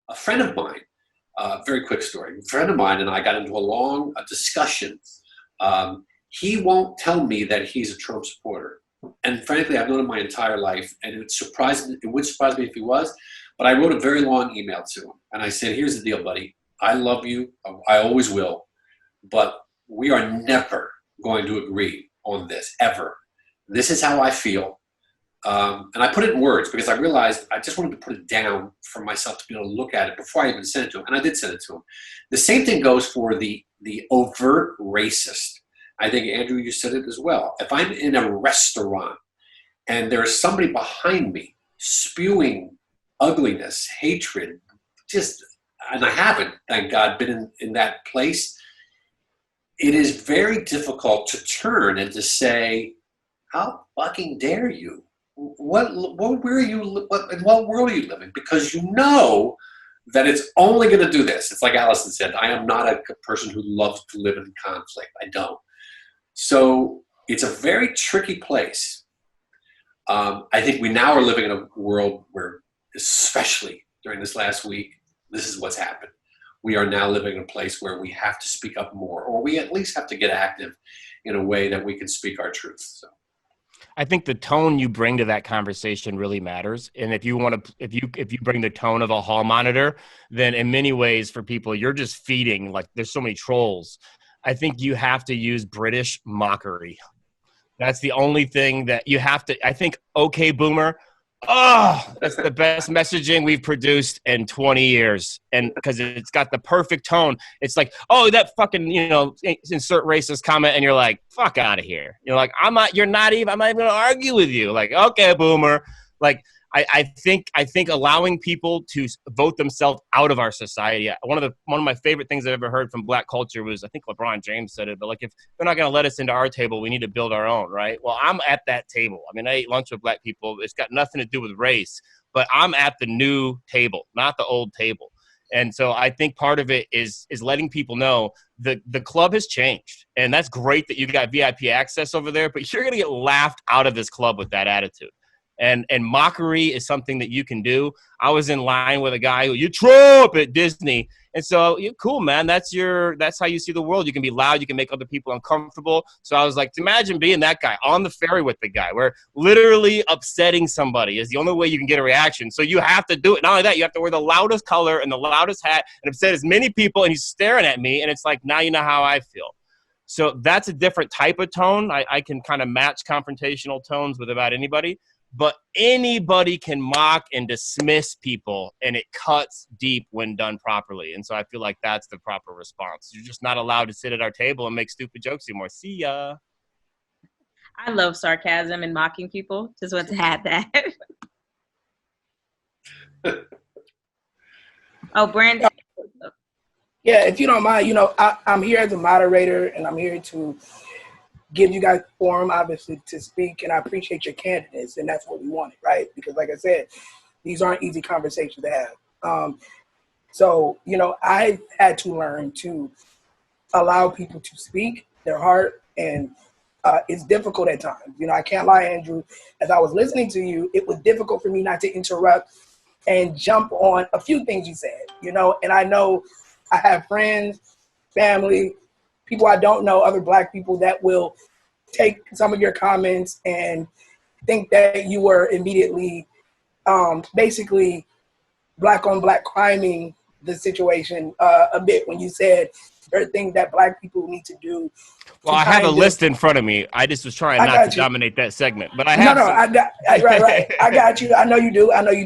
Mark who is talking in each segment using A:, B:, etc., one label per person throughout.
A: A friend of mine, very quick story. A friend of mine and I got into a long discussion. He won't tell me that he's a Trump supporter. And frankly, I've known him my entire life, and it would surprise me if he was. But I wrote a very long email to him, and I said, "Here's the deal, buddy. I love you. I always will. But we are never going to agree on this, ever. This is how I feel." And I put it in words because I realized I just wanted to put it down for myself to be able to look at it before I even sent it to him. And I did send it to him. The same thing goes for the overt racist. I think, Andrew, you said it as well. If I'm in a restaurant and there's somebody behind me spewing ugliness, hatred, and I haven't, thank God, been in that place, it is very difficult to turn and to say, how fucking dare you? In what world are you living? Because you know that it's only going to do this. It's like Allison said, I am not a person who loves to live in conflict. I don't. So it's a very tricky place. I think we now are living in a world where, especially during this last week, this is what's happened. We are now living in a place where we have to speak up more, or we at least have to get active in a way that we can speak our truth. So.
B: I think the tone you bring to that conversation really matters. And if you bring the tone of a hall monitor, then in many ways for people, you're just feeding, like there's so many trolls. I think you have to use British mockery. That's the only thing that you have to, I think, okay, boomer. Oh, that's the best messaging we've produced in 20 years. And because it's got the perfect tone. It's like, oh, that fucking, insert racist comment. And you're like, fuck out of here. You're like, I'm not even going to argue with you. Like, okay, boomer. Like, I think allowing people to vote themselves out of our society. One of my favorite things I've ever heard from Black culture was, I think LeBron James said it, but like, if they're not going to let us into our table, we need to build our own, right? Well, I'm at that table. I mean, I ate lunch with Black people. It's got nothing to do with race, but I'm at the new table, not the old table. And so I think part of it is letting people know the club has changed. And that's great that you got VIP access over there, but you're going to get laughed out of this club with that attitude. And mockery is something that you can do. I was in line with a guy who, you Trump at Disney. And so, cool, man. That's how you see the world. You can be loud. You can make other people uncomfortable. So I was like, imagine being that guy on the ferry with the guy where literally upsetting somebody is the only way you can get a reaction. So you have to do it. Not only that, you have to wear the loudest color and the loudest hat and upset as many people. And he's staring at me. And it's like, now you know how I feel. So that's a different type of tone. I can kind of match confrontational tones with about anybody. But anybody can mock and dismiss people, and it cuts deep when done properly. And so I feel like that's the proper response. You're just not allowed to sit at our table and make stupid jokes anymore. See ya.
C: I love sarcasm and mocking people. Just want to add that. Oh, Brandon.
D: Yeah, if you don't mind, I'm here as a moderator, and I'm here to give you guys forum, obviously, to speak, and I appreciate your candidness, and that's what we wanted, right? Because like I said, these aren't easy conversations to have. So, I've had to learn to allow people to speak their heart, and it's difficult at times. I can't lie, Andrew. As I was listening to you, it was difficult for me not to interrupt and jump on a few things you said, and I know I have friends, family, people I don't know, other Black people that will take some of your comments and think that you were immediately basically Black on Black criming the situation a bit when you said there are things that Black people need to do.
B: Well, I have a list in front of me. I just was trying not to dominate that segment, but I have.
D: Right. I got you. I know you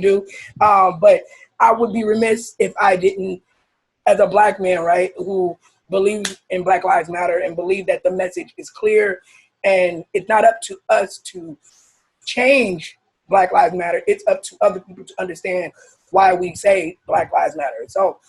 D: do. But I would be remiss if I didn't, as a Black man, right, who believe in Black Lives Matter and believe that the message is clear, and it's not up to us to change Black Lives Matter. It's up to other people to understand why we say Black Lives Matter. So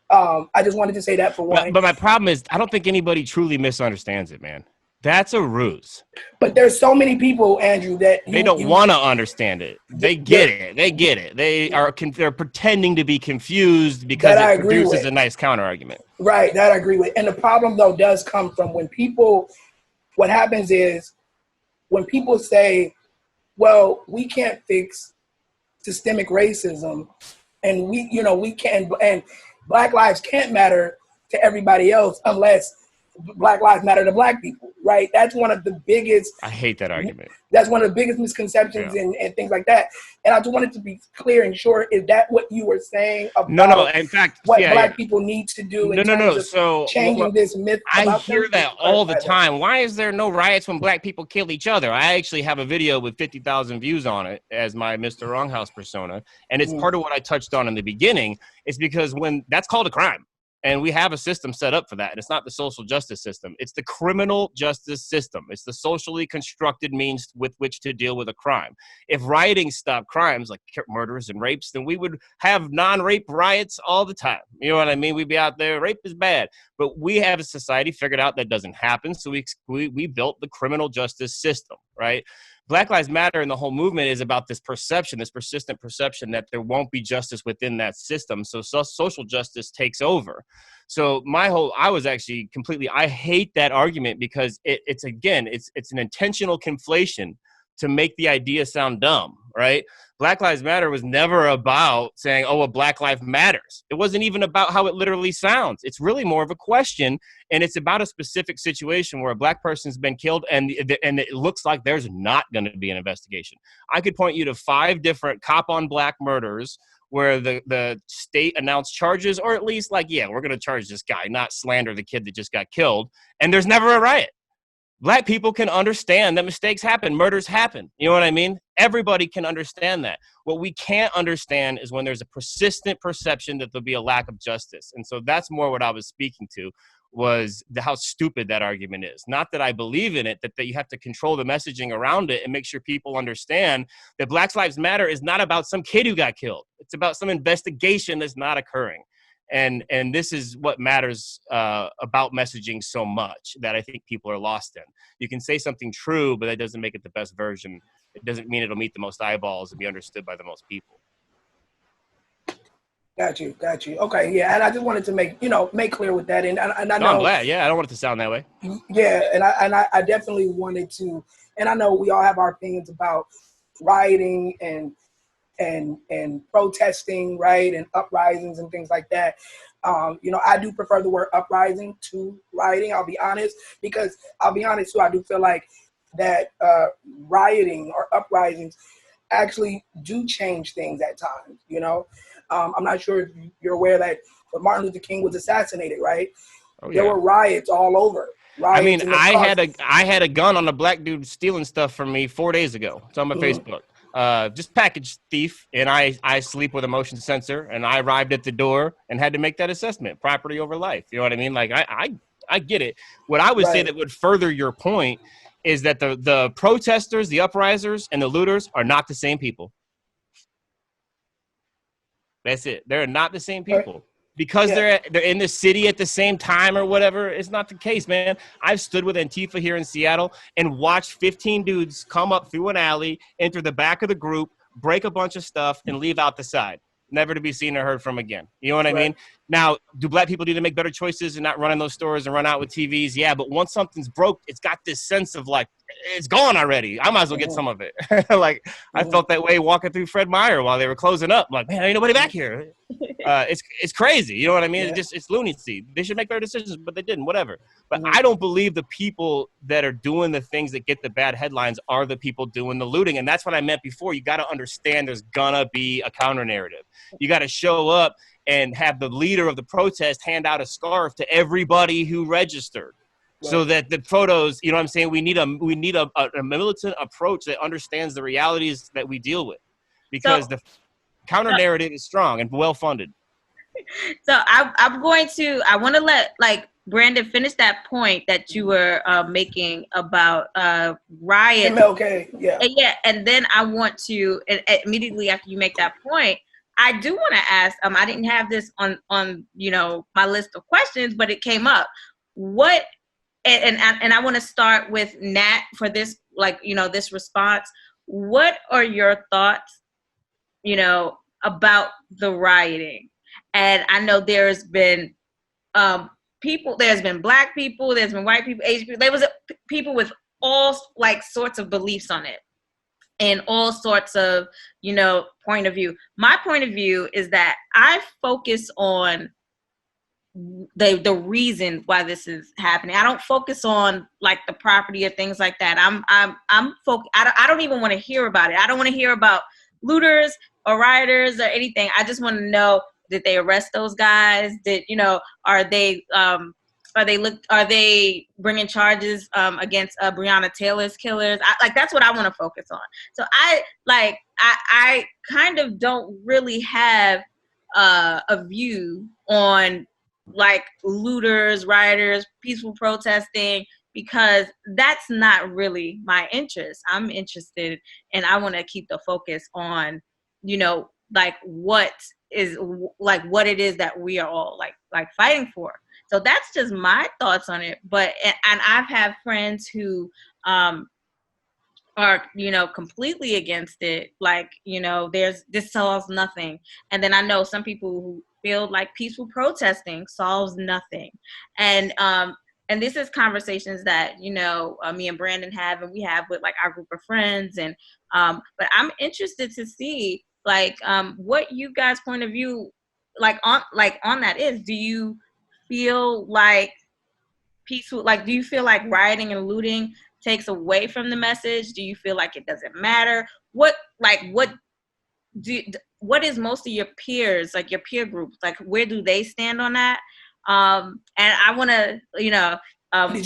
D: I just wanted to say that for one.
B: But my problem is I don't think anybody truly misunderstands it, man. That's a ruse.
D: But there's so many people, Andrew, that
B: they don't want to understand it. They get it. They're pretending to be confused because it produces a nice counter argument.
D: Right, that I agree with. And the problem though does come from what happens is when people say, well, we can't fix systemic racism and we can't, and Black lives can't matter to everybody else unless Black lives matter to Black people, right? That's one of the biggest.
B: I hate that argument.
D: That's one of the biggest misconceptions and things like that. And I just wanted to be clear and sure, is that what you were saying about
B: No. In fact,
D: what Black people need to do in terms of
B: So
D: changing this myth?
B: I hear that all the time. Why is there no riots when Black people kill each other? I actually have a video with 50,000 views on it as my Mr. Wronghouse persona. And it's part of what I touched on in the beginning. It's because when that's called a crime. And we have a system set up for that. And it's not the social justice system. It's the criminal justice system. It's the socially constructed means with which to deal with a crime. If rioting stopped crimes like murders and rapes, then we would have non-rape riots all the time. You know what I mean? We'd be out there, rape is bad. But we have a society figured out that doesn't happen. So we built the criminal justice system, right? Black Lives Matter and the whole movement is about this perception, this persistent perception that there won't be justice within that system. So social justice takes over. So I was actually I hate that argument because it's an intentional conflation to make the idea sound dumb, right? Black Lives Matter was never about saying, oh, well, Black Life matters. It wasn't even about how it literally sounds. It's really more of a question, and it's about a specific situation where a Black person's been killed, and it looks like there's not going to be an investigation. I could point you to 5 different cop-on-Black murders where the state announced charges, or at least we're going to charge this guy, not slander the kid that just got killed, and there's never a riot. Black people can understand that mistakes happen, murders happen. You know what I mean? Everybody can understand that. What we can't understand is when there's a persistent perception that there'll be a lack of justice. And so that's more what I was speaking to, was how stupid that argument is. Not that I believe in it, that you have to control the messaging around it and make sure people understand that Black Lives Matter is not about some kid who got killed. It's about some investigation that's not occurring. And this is what matters about messaging so much, that I think people are lost in. You can say something true, but that doesn't make it the best version. It doesn't mean it'll meet the most eyeballs and be understood by the most people.
D: Got you. Okay, yeah, and I just wanted to make clear with that, and I know.
B: I'm glad. Yeah, I don't want it to sound that way.
D: Yeah, and I definitely wanted to, and I know we all have our opinions about rioting and protesting, right, and uprisings and things like that. I do prefer the word uprising to rioting. I'll be honest, because I do feel like that rioting or uprisings actually do change things at times. I'm not sure if you're aware that when Martin Luther King was assassinated, right? Oh, yeah. There were riots all over. Riots
B: I had a gun on a Black dude stealing stuff from me 4 days ago. It's on my Facebook. Just package thief, and I sleep with a motion sensor, and I arrived at the door and had to make that assessment, property over life. You know what I mean? Like, I get it. What I would say that would further your point is that the protesters, the uprisers, and the looters are not the same people. That's it. They're not the same people. Because they're in the city at the same time or whatever. It's not the case, man. I've stood with Antifa here in Seattle and watched 15 dudes come up through an alley, enter the back of the group, break a bunch of stuff, and leave out the side. Never to be seen or heard from again. You know what I mean? Now, do Black people need to make better choices and not run in those stores and run out with TVs? Yeah, but once something's broke, it's got this sense of like, it's gone already. I might as well get some of it. I felt that way walking through Fred Meyer while they were closing up. I'm like, man, ain't nobody back here. It's crazy. You know what I mean? Yeah. It's lunacy. They should make better decisions, but they didn't, whatever. But I don't believe the people that are doing the things that get the bad headlines are the people doing the looting. And that's what I meant before. You got to understand there's gonna be a counter narrative. You got to show up and have the leader of the protest hand out a scarf to everybody who registered. Right. So that the photos, you know what I'm saying? We need a militant approach that understands the realities that we deal with, because the counter narrative is strong and well funded.
C: So I want to let Brandon finish that point that you were making about riots.
D: MLK, yeah.
C: Yeah, and then I want to, immediately after you make that point, I do want to ask, I didn't have this on my list of questions, but it came up. What, and I want to start with Nat for this, this response. What are your thoughts, about the rioting? And I know there's been there's been Black people, there's been white people, Asian people. There was people with all sorts of beliefs on it. and all sorts of, point of view. My point of view is that I focus on the reason why this is happening. I don't focus on like the property or things like that. I'm focused. I don't even want to hear about it. I don't want to hear about looters or rioters or anything. I just want to know, did they arrest those guys? Are they bringing charges against Breonna Taylor's killers? That's what I want to focus on. So I kind of don't really have a view on like looters, rioters, peaceful protesting, because that's not really my interest. I'm interested, and I want to keep the focus on, what it is that we are all like fighting for. So that's just my thoughts on it. But and I've had friends who are completely against it. This solves nothing. And then I know some people who feel like peaceful protesting solves nothing. And this is conversations that me and Brandon have, and we have with like our group of friends. And but I'm interested to see what you guys' point of view on that is. Do you feel like peaceful? Do you feel like rioting and looting takes away from the message? Do you feel like it doesn't matter? What is most of your peers, like your peer groups, where do they stand on that? And I want to,
D: Did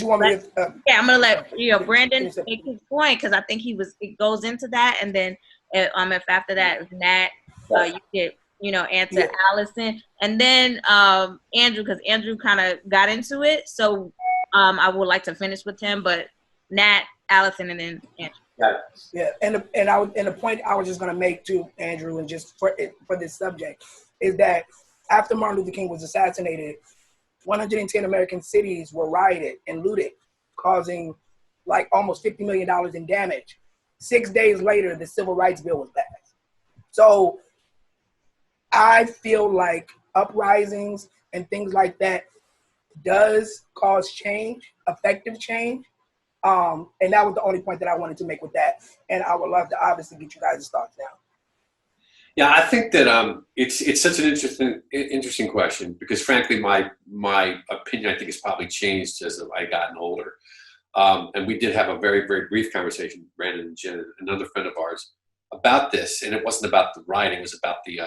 D: you want me to?
C: Yeah, I'm gonna let Brandon make his point, because I think it goes into that, and then if after that, Nat, you get answer Allison, and then Andrew, because Andrew kind of got into it. So I would like to finish with him, but Nat, Allison, and then Andrew.
D: Yeah, and the point I was just gonna make to Andrew, and just for this subject, is that after Martin Luther King was assassinated, 110 American cities were rioted and looted, causing like almost $50 million in damage. 6 days later, the Civil Rights Bill was passed. So I feel like uprisings and things like that does cause change, effective change. And that was the only point that I wanted to make with that. And I would love to obviously get you guys' thoughts now.
A: Yeah, I think that it's such an interesting question, because frankly, my opinion, I think, has probably changed as I've gotten older. And we did have a very, very brief conversation, Brandon and Jen, another friend of ours, about this. And it wasn't about the rioting; it was about the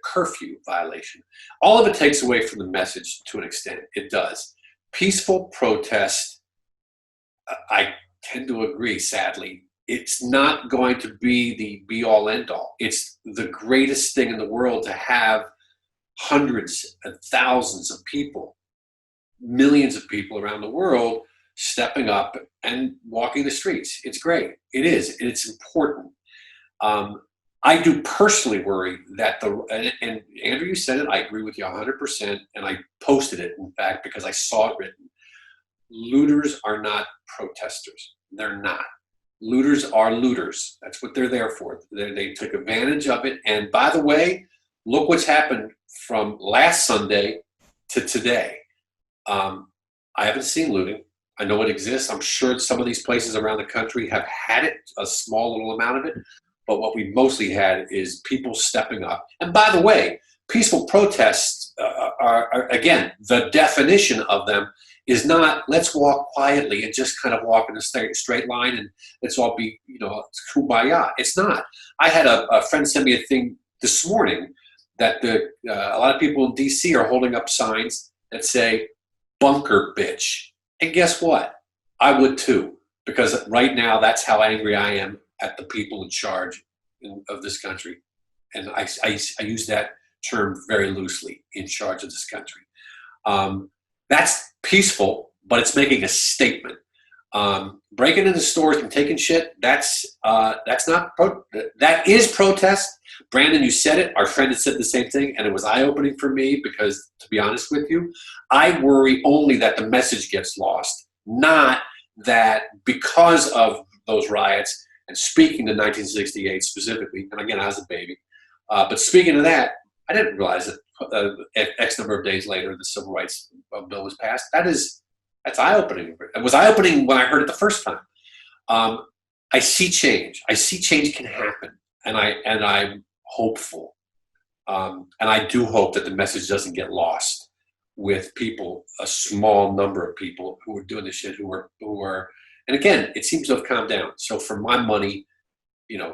A: curfew violation. All of it takes away from the message to an extent. It does. Peaceful protest, I tend to agree, sadly. It's not going to be the be-all, end-all. It's the greatest thing in the world to have hundreds and thousands of people, millions of people around the world stepping up and walking the streets. It's great. It is. It's important. I do personally worry that and Andrew, you said it, I agree with you 100%, and I posted it, in fact, because I saw it written. Looters are not protesters. They're not. Looters are looters. That's what they're there for. They took advantage of it. And by the way, look what's happened from last Sunday to today. I haven't seen looting. I know it exists. I'm sure some of these places around the country have had it, a small little amount of it. But what we mostly had is people stepping up. And by the way, peaceful protests are, again, the definition of them is not, let's walk quietly and just kind of walk in a straight line and let's all be, kumbaya. It's not. I had a friend send me a thing this morning that a lot of people in D.C. are holding up signs that say, bunker bitch. And guess what? I would too, because right now that's how angry I am at the people in charge of this country. And I use that term very loosely, in charge of this country. That's peaceful, but it's making a statement. Breaking into stores and taking shit, that is protest. Brandon, you said it. Our friend had said the same thing, and it was eye-opening for me because, to be honest with you, I worry only that the message gets lost, not that because of those riots, and speaking to 1968 specifically, and again, I was a baby, but speaking of that, I didn't realize that X number of days later, the Civil Rights Bill was passed. That's eye-opening. It was eye-opening when I heard it the first time. I see change. I see change can happen, and I'm hopeful. And I do hope that the message doesn't get lost with people, a small number of people who are doing this shit, who are, and again, it seems to have calmed down. So for my money,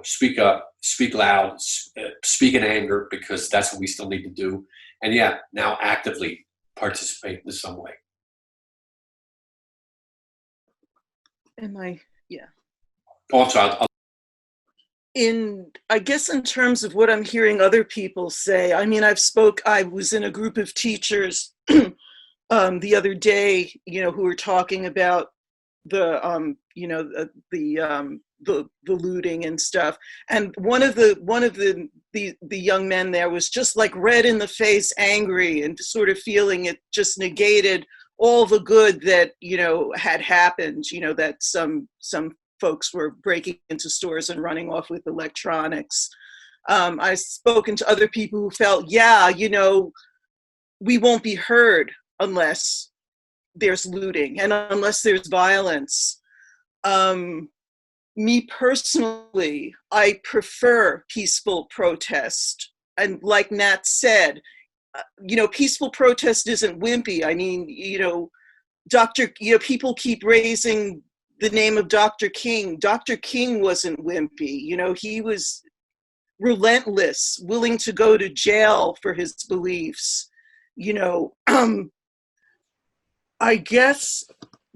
A: speak up, speak loud, speak in anger, because that's what we still need to do. And yeah, now actively participate in some way.
E: Yeah.
A: Oh, I'm sorry.
E: I guess in terms of what I'm hearing other people say, I mean, I was in a group of teachers the other day, who were talking about the looting and stuff. And one of the young men there was just like red in the face, angry, and sort of feeling it just negated all the good that, had happened, that some folks were breaking into stores and running off with electronics. I've spoken to other people who felt, we won't be heard unless there's looting and unless there's violence. Me personally, I prefer peaceful protest. And like Nat said, peaceful protest isn't wimpy. I mean, people keep raising the name of Dr. King. Dr. King wasn't wimpy. He was relentless, willing to go to jail for his beliefs. I guess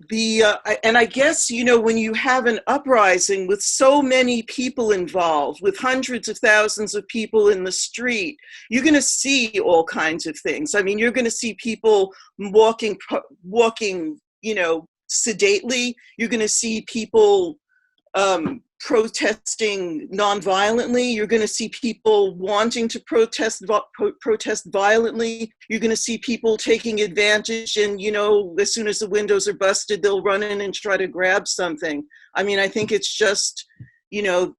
E: when you have an uprising with so many people involved, with hundreds of thousands of people in the street, you're going to see all kinds of things. I mean, you're going to see people walking, sedately. You're going to see people protesting nonviolently. You're going to see people wanting to protest violently. You're going to see people taking advantage, and as soon as the windows are busted, they'll run in and try to grab something. I mean, I think it's just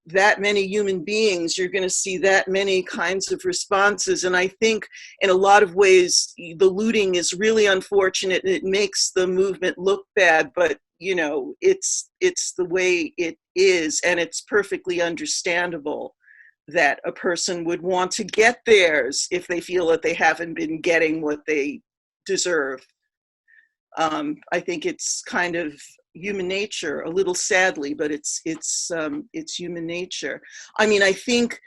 E: that many human beings. You're going to see that many kinds of responses, and I think in a lot of ways the looting is really unfortunate. It makes the movement look bad, but it's the way it is, and it's perfectly understandable that a person would want to get theirs if they feel that they haven't been getting what they deserve. I think it's kind of human nature, a little sadly, but it's human nature. I mean, I think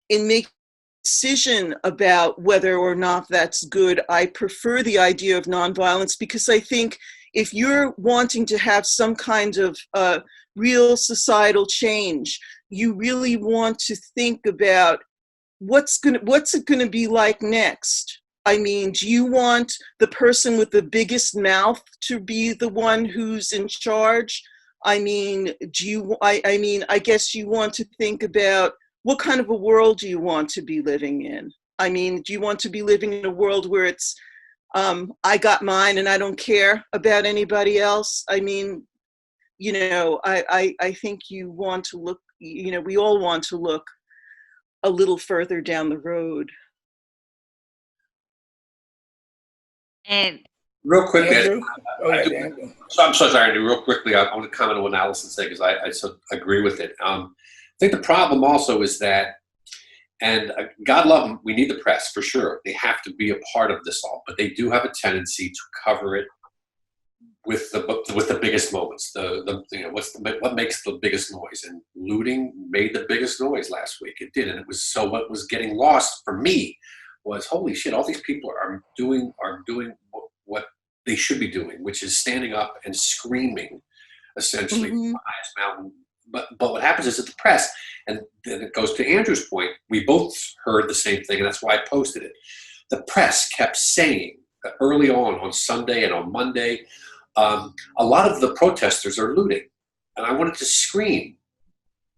E: in making a decision about whether or not that's good, I prefer the idea of nonviolence, because I think if you're wanting to have some kind of real societal change, you really want to think about what's it going to be like next. I mean, do you want the person with the biggest mouth to be the one who's in charge? I mean, I guess you want to think about what kind of a world do you want to be living in? I mean, do you want to be living in a world where it's I got mine and I don't care about anybody else? I mean, I think you want to look, we all want to look a little further down the road.
C: And
A: real quickly,
D: Andrew? Andrew.
A: So I'm so sorry, Andrew. Real quickly, I want to comment on what Allison said, because I so agree with it. I think the problem also is that, and God love them, we need the press for sure. They have to be a part of this all, but they do have a tendency to cover it with the biggest moments. What makes the biggest noise? And looting made the biggest noise last week. It did, and it was so. What was getting lost for me was, holy shit! All these people are doing what they should be doing, which is standing up and screaming, essentially, from the highest mountain. But what happens is that the press, and then it goes to Andrew's point, we both heard the same thing, and that's why I posted it. The press kept saying that early on Sunday and on Monday, a lot of the protesters are looting. And I wanted to scream,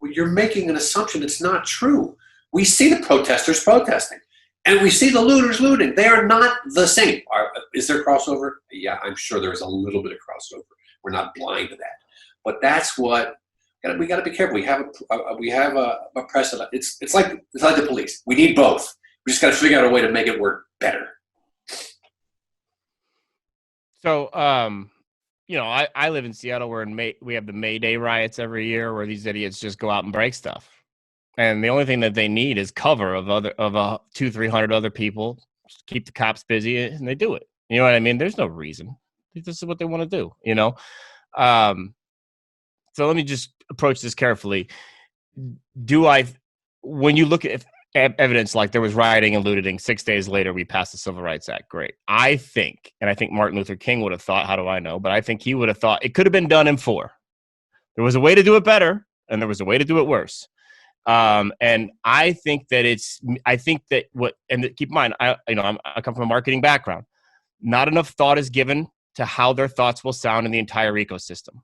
A: well, you're making an assumption that's not true. We see the protesters protesting, and we see the looters looting. They are not the same. Is there crossover? Yeah, I'm sure there's a little bit of crossover. We're not blind to that. But that's what we got to be careful. We have a precedent. It's like the police. We need both. We just got to figure out a way to make it work better.
B: So I live in Seattle where we have the May Day riots every year where these idiots just go out and break stuff. And the only thing that they need is cover of 200-300 other people, just keep the cops busy, and they do it. You know what I mean? There's no reason. This is what they want to do, So let me just approach this carefully. When you look at evidence like there was rioting and looting, 6 days later we passed the Civil Rights Act, great. I think Martin Luther King would have thought, how do I know? But I think he would have thought it could have been done in 4. There was a way to do it better, and there was a way to do it worse. And I think that keep in mind, I come from a marketing background. Not enough thought is given to how their thoughts will sound in the entire ecosystem.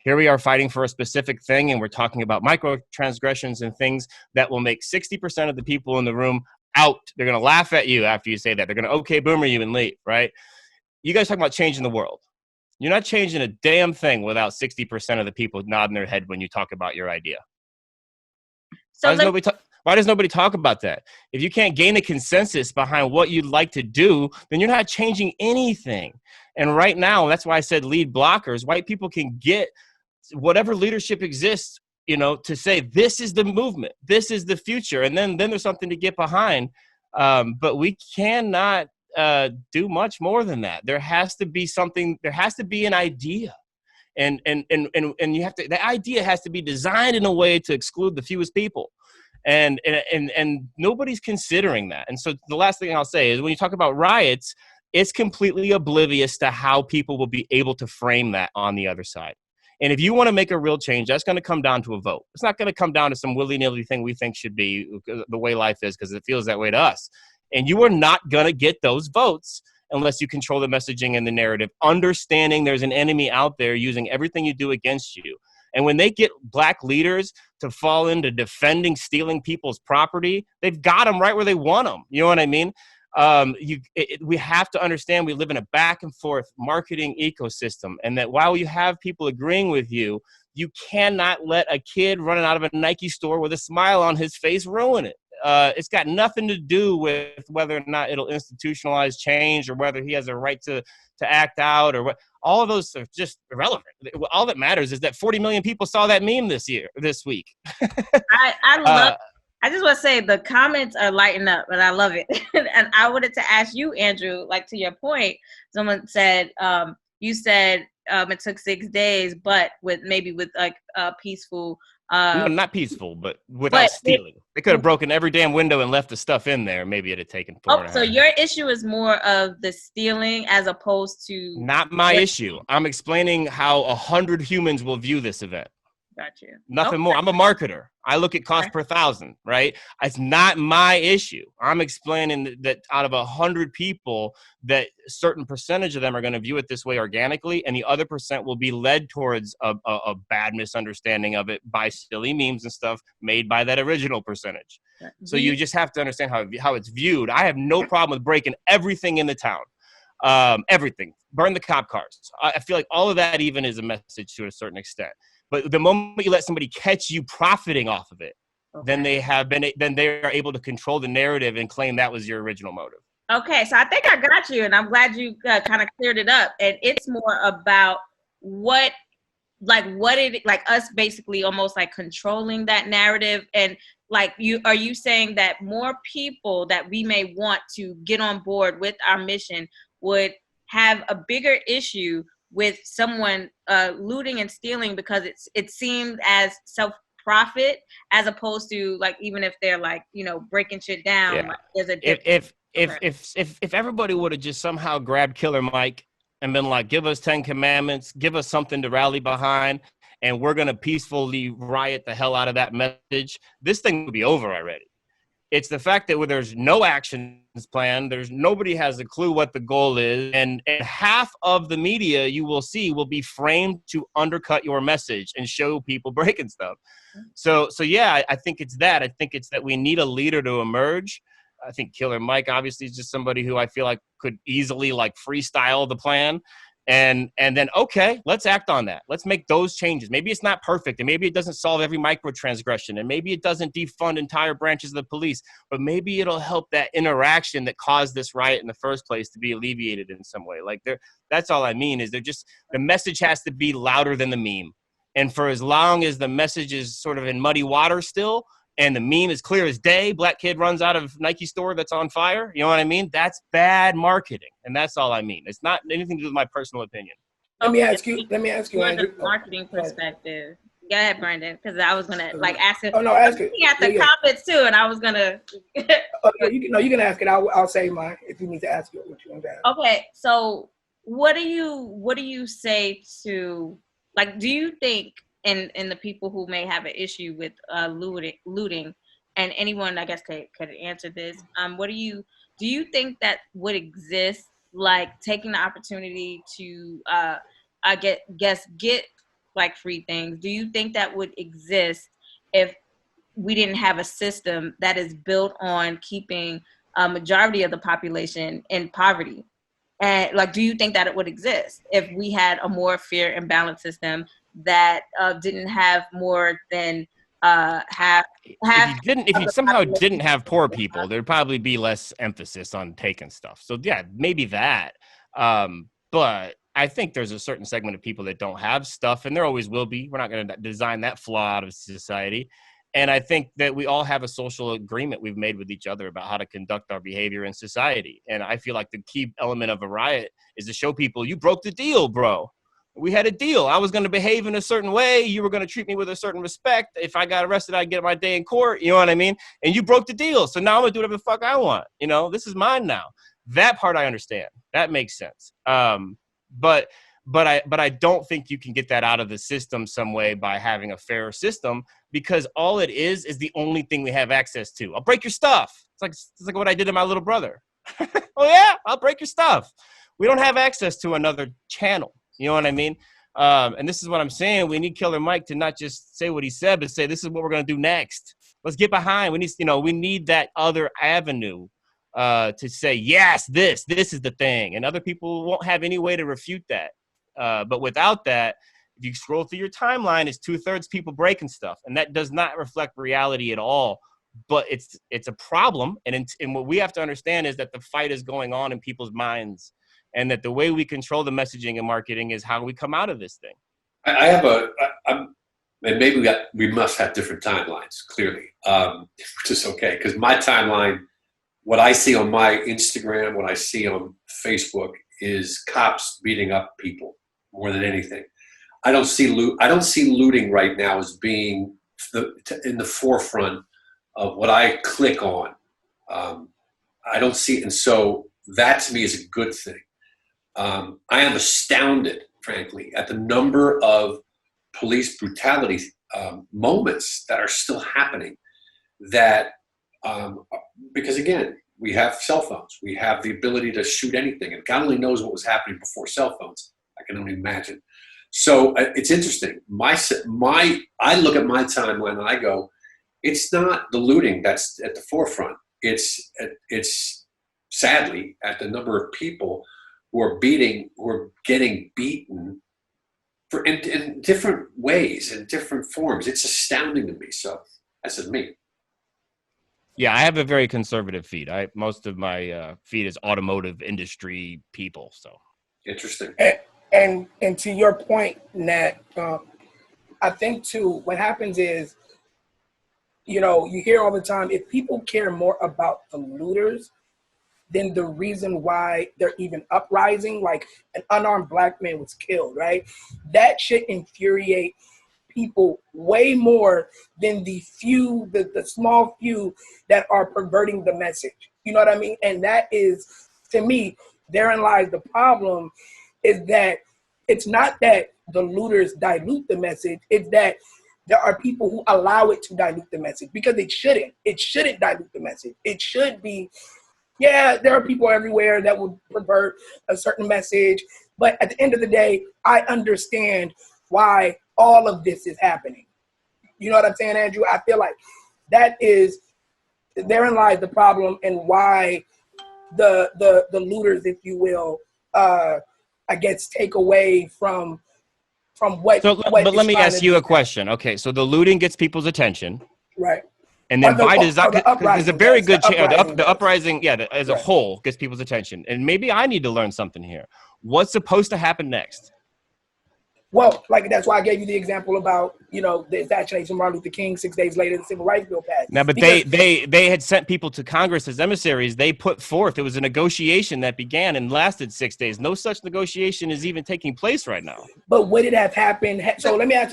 B: Here we are fighting for a specific thing, and we're talking about microtransgressions and things that will make 60% of the people in the room out. They're going to laugh at you after you say that. They're going to okay boomer you and leave, right? You guys talking about changing the world. You're not changing a damn thing without 60% of the people nodding their head when you talk about your idea.
C: So
B: Why does nobody talk about that? If you can't gain a consensus behind what you'd like to do, then you're not changing anything. And right now, that's why I said lead blockers. White people can get whatever leadership exists, to say this is the movement, this is the future, and then there's something to get behind. But we cannot do much more than that. There has to be something. There has to be an idea. And you have to. The idea has to be designed in a way to exclude the fewest people, and nobody's considering that. And so the last thing I'll say is when you talk about riots, it's completely oblivious to how people will be able to frame that on the other side. And if you want to make a real change, that's going to come down to a vote. It's not going to come down to some willy-nilly thing we think should be the way life is because it feels that way to us. And you are not going to get those votes unless you control the messaging and the narrative, understanding there's an enemy out there using everything you do against you. And when they get black leaders to fall into defending stealing people's property, they've got them right where they want them. You know what I mean? We have to understand we live in a back and forth marketing ecosystem, and that while you have people agreeing with you, you cannot let a kid running out of a Nike store with a smile on his face ruin it. It's got nothing to do with whether or not it'll institutionalize change or whether he has a right to act out or what. All of those are just irrelevant. All that matters is that 40 million people saw that meme this week.
C: I just want to say the comments are lighting up, and I love it. And I wanted to ask you, Andrew, like to your point, someone said, you said it took 6 days, but with like peaceful.
B: No, not peaceful, but without stealing. They could have broken every damn window and left the stuff in there. Maybe it'd have taken 4
C: so your issue is more of the stealing as opposed to.
B: Not my issue. I'm explaining how 100 humans will view this event.
C: Got you.
B: Nothing more. I'm a marketer. I look at cost per thousand, right? It's not my issue. I'm explaining that out of 100 people, that a certain percentage of them are going to view it this way organically, and the other percent will be led towards a bad misunderstanding of it by silly memes and stuff made by that original percentage. So you just have to understand how it's viewed. I have no problem with breaking everything in the town. Everything. Burn the cop cars. I feel like all of that even is a message to a certain extent. But the moment you let somebody catch you profiting off of it, then they are able to control the narrative and claim that was your original motive.
C: Okay, so I think I got you, and I'm glad you kind of cleared it up. And it's more about us basically almost like controlling that narrative. And like are you saying that more people that we may want to get on board with our mission would have a bigger issue with someone looting and stealing because it seemed as self-profit as opposed to like even if they're like breaking shit down.
B: Yeah.
C: Like, there's a difference.
B: If everybody would have just somehow grabbed Killer Mike and been like, give us 10 commandments, give us something to rally behind, and we're gonna peacefully riot the hell out of that message, this thing would be over already. It's the fact that there's no actions planned, nobody has a clue what the goal is, and half of the media you will see will be framed to undercut your message and show people breaking stuff. So yeah, I think it's that. I think it's that we need a leader to emerge. I think Killer Mike obviously is just somebody who I feel like could easily like freestyle the plan. And then, okay, let's act on that. Let's make those changes. Maybe it's not perfect, and maybe it doesn't solve every microtransgression, and maybe it doesn't defund entire branches of the police, but maybe it'll help that interaction that caused this riot in the first place to be alleviated in some way. Like, that's all I mean, is the message has to be louder than the meme. And for as long as the message is sort of in muddy water still, and the meme is clear as day, black kid runs out of Nike store that's on fire, you know what I mean? That's bad marketing. And that's all I mean. It's not anything to do with my personal opinion.
D: Let me ask you,
C: From
D: Andrew.
C: the marketing perspective. Go ahead, Brandon, because I was gonna ask it.
D: Oh no, ask it.
C: Looking at the comments too, and I was gonna.
D: You can ask it. I'll say mine if you need to ask it. What you want to ask.
C: Okay, so what do you say to, like, do you think in the people who may have an issue with looting, and anyone I guess could answer this, do you think that would exist, like taking the opportunity to get like free things? Do you think that would exist if we didn't have a system that is built on keeping a majority of the population in poverty? And like, do you think that it would exist if we had a more fair and balanced system that didn't have more than half?
B: If you somehow didn't have poor people, there'd probably be less emphasis on taking stuff. So yeah, maybe that. But I think there's a certain segment of people that don't have stuff, and there always will be. We're not going to design that flaw out of society. And I think that we all have a social agreement we've made with each other about how to conduct our behavior in society. And I feel like the key element of a riot is to show people, you broke the deal, bro. We had a deal. I was going to behave in a certain way. You were going to treat me with a certain respect. If I got arrested, I'd get my day in court. You know what I mean? And you broke the deal. So now I'm going to do whatever the fuck I want. You know, this is mine now. That part I understand. That makes sense. But I don't think you can get that out of the system some way by having a fairer system, because all it is the only thing we have access to. I'll break your stuff. It's like what I did to my little brother. Oh yeah, I'll break your stuff. We don't have access to another channel. You know what I mean? And this is what I'm saying. We need Killer Mike to not just say what he said, but say, this is what we're going to do next. Let's get behind. We need that other avenue to say, yes, this is the thing. And other people won't have any way to refute that. But without that, if you scroll through your timeline, it's 2/3 people breaking stuff. And that does not reflect reality at all. But it's a problem. And what we have to understand is that the fight is going on in people's minds. And that the way we control the messaging and marketing is how we come out of this thing.
A: and maybe we must have different timelines, clearly, which is okay. Because my timeline, what I see on my Instagram, what I see on Facebook, is cops beating up people more than anything. I don't see looting right now as being in the forefront of what I click on. I don't see, and so that to me is a good thing. I am astounded, frankly, at the number of police brutality moments that are still happening. That because again, we have cell phones, we have the ability to shoot anything, and God only knows what was happening before cell phones. I can only imagine. So it's interesting. I look at my timeline and I go, it's not the looting that's at the forefront. It's sadly at the number of people who are getting beaten in different ways, in different forms. It's astounding to me. So that's just me.
B: Yeah, I have a very conservative feed. Most of my feed is automotive industry people. So
A: Interesting.
D: And to your point, Nat, I think too, what happens is, you hear all the time, if people care more about the looters than the reason why they're even uprising, like an unarmed black man was killed, right? That should infuriate people way more than the small few that are perverting the message. You know what I mean? And that is, to me, therein lies the problem, is that it's not that the looters dilute the message, it's that there are people who allow it to dilute the message, because it shouldn't. It shouldn't dilute the message. It should be, yeah, there are people everywhere that will pervert a certain message, but at the end of the day, I understand why all of this is happening. You know what I'm saying, Andrew? I feel like therein lies the problem, and why the looters, if you will, I guess, take away from what.
B: So,
D: what
B: but
D: is
B: let me
D: trying
B: ask
D: to
B: you
D: do.
B: a question. Okay, so the looting gets people's attention.
D: Right.
B: And then
D: Or the,
B: by
D: or
B: design,
D: the
B: because there's a
D: uprising
B: very
D: does. The
B: good chance,
D: uprising
B: the
D: does.
B: uprising, yeah, as a
D: Right.
B: whole gets people's attention. And maybe I need to learn something here. What's supposed to happen next?
D: Well, like that's why I gave you the example about, the assassination of Martin Luther King. 6 days later, the Civil Rights Bill passed.
B: Now, but
D: Because-
B: they had sent people to Congress as emissaries. They put forth, it was a negotiation that began and lasted 6 days. No such negotiation is even taking place right now.
D: But would it have happened? So let me ask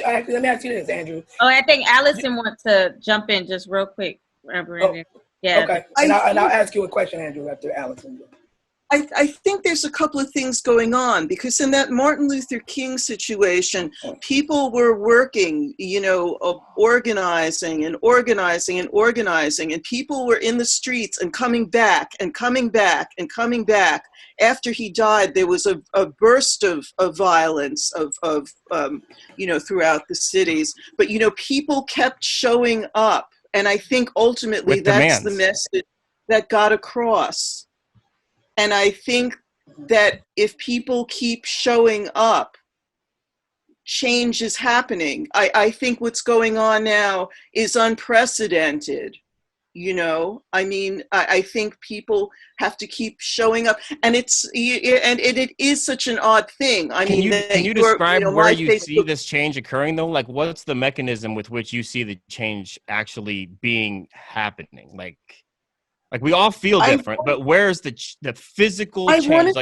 D: you this, Andrew.
C: Oh, I think Allison wants to jump in just real quick. Brandon. Yeah.
D: Okay. And I'll ask you a question, Andrew, after Allison.
E: I think there's a couple of things going on, because in that Martin Luther King situation, people were working, organizing, and people were in the streets and coming back and coming back and coming back. After he died, there was a burst of violence throughout the cities. But, people kept showing up. And I think ultimately
B: With
E: that's
B: demands.
E: the message that got across. And I think that if people keep showing up, change is happening. I think what's going on now is unprecedented. I think people have to keep showing up, and it is such an odd thing.
B: Can you describe where you see this change occurring, though? Like, what's the mechanism with which you see the change actually happening? Like we all feel different, but where's the physical change?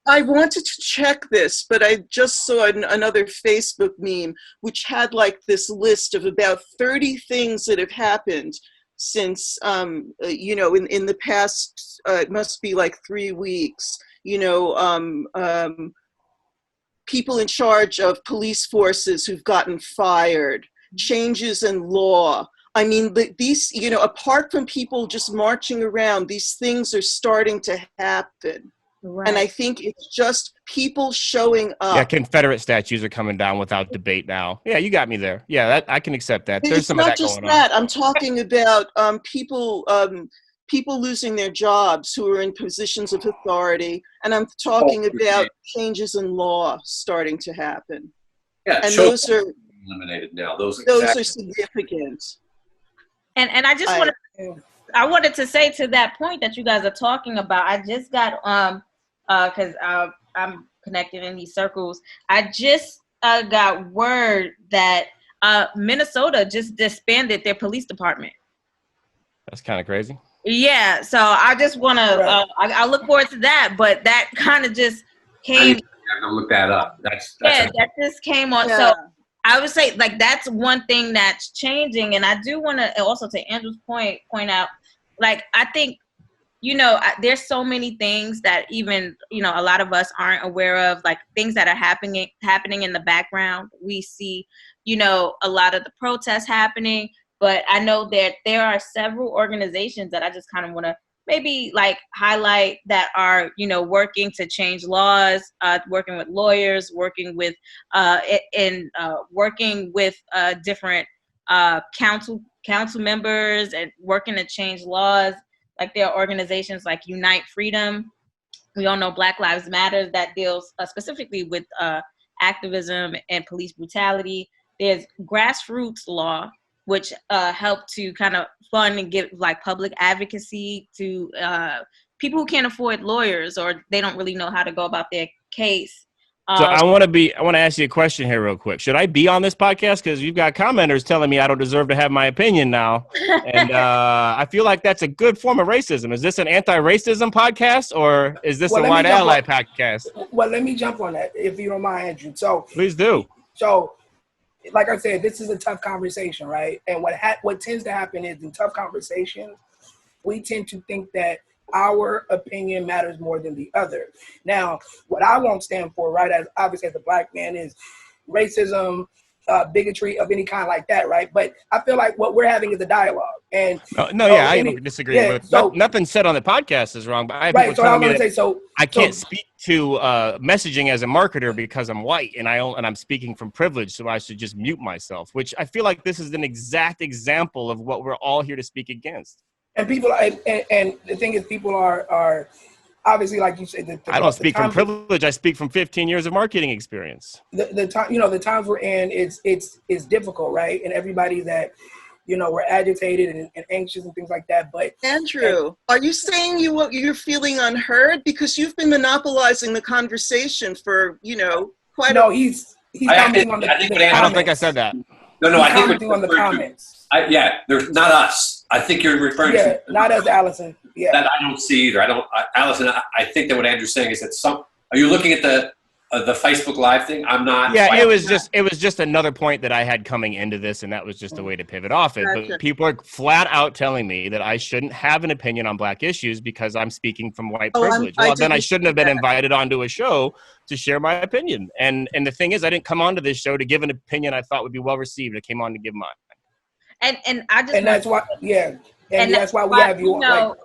E: I wanted to check this, but I just saw another Facebook meme which had like this list of about 30 things that have happened since in the past. It must be like 3 weeks. People in charge of police forces who've gotten fired, changes in law. I mean, these, apart from people just marching around, these things are starting to happen. Right. And I think it's just people showing up.
B: Yeah, Confederate statues are coming down without debate now. Yeah, you got me there. Yeah, I can accept that. There's some of that going on. It's not just that.
E: I'm talking about people losing their jobs who are in positions of authority. And I'm talking about changes in law starting to happen.
A: Yeah,
E: and those are
A: eliminated now. Those
E: are significant.
C: And I just wanted to say to that point that you guys are talking about, I just got because I'm connected in these circles. I just got word that Minnesota just disbanded their police department.
B: That's kind of crazy.
C: Yeah, so I just want to. I look forward to that, but that kind of just came.
A: I'm gonna look that up. That
C: just came on.
E: Yeah.
C: So I would say that's one thing that's changing, and I do want to also, to Andrew's point out, like I think there's so many things that even a lot of us aren't aware of, like things that are happening in the background. We see a lot of the protests happening, but I know that there are several organizations that I just kind of want to maybe like highlight that are working to change laws, working with lawyers, working with working with different council members, and working to change laws. Like there are organizations like Unite Freedom. We all know Black Lives Matter that deals specifically with activism and police brutality. There's Grassroots Law, which help to kind of fund and give like public advocacy to people who can't afford lawyers or they don't really know how to go about their case.
B: So I want to ask you a question here real quick. Should I be on this podcast? Because you've got commenters telling me I don't deserve to have my opinion now. And I feel like that's a good form of racism. Is this an anti-racism podcast, or is this a white ally podcast?
D: Well, let me jump on that, if you don't mind, Andrew. So
B: please do.
D: So like I said, this is a tough conversation, right? And what tends to happen is in tough conversations, we tend to think that our opinion matters more than the other. Now, what I won't stand for, right, as obviously as a Black man, is racism, bigotry of any kind like that, right? But I feel like what we're having is a dialogue. And
B: I don't disagree with.
D: So,
B: nothing said on the podcast is wrong, but I have
D: right,
B: people telling me that I can't speak to messaging as a marketer because I'm white and I'm speaking from privilege, so I should just mute myself. Which I feel like this is an exact example of what we're all here to speak against.
D: And people, and the thing is, people are obviously, like you said,
B: I don't speak from
D: times,
B: privilege. I speak from 15 years of marketing experience.
D: the time, the times we're in, it's difficult, right? And everybody that, we're agitated and anxious and things like that. But
E: Andrew, are you saying you're feeling unheard because you've been monopolizing the conversation for quite
D: no,
E: a
D: he's
A: I
D: commenting on the
A: think what
D: comments.
B: I don't think I said that.
A: No,
D: He's
A: I think
D: commenting on the comments.
A: there's not us. I think you're referring
D: Yeah,
A: to
D: not us, Allison. Yeah.
A: that I don't see either. Allison, I think that what Andrew's saying is that are you looking at the Facebook Live thing? I'm not.
B: Yeah,
A: quite-
B: it was just another point that I had coming into this, and that was just a way to pivot off it.
E: Gotcha.
B: But people are flat out telling me that I shouldn't have an opinion on Black issues because I'm speaking from white privilege.
E: I
B: Well, then I
E: didn't
B: shouldn't have
E: see
B: been
E: that.
B: invited onto a show to share my opinion. And the thing is, I didn't come onto this show to give an opinion I thought would be well received. I came on to give mine.
C: And I just
D: And that's why, and that's why we have you on. Like,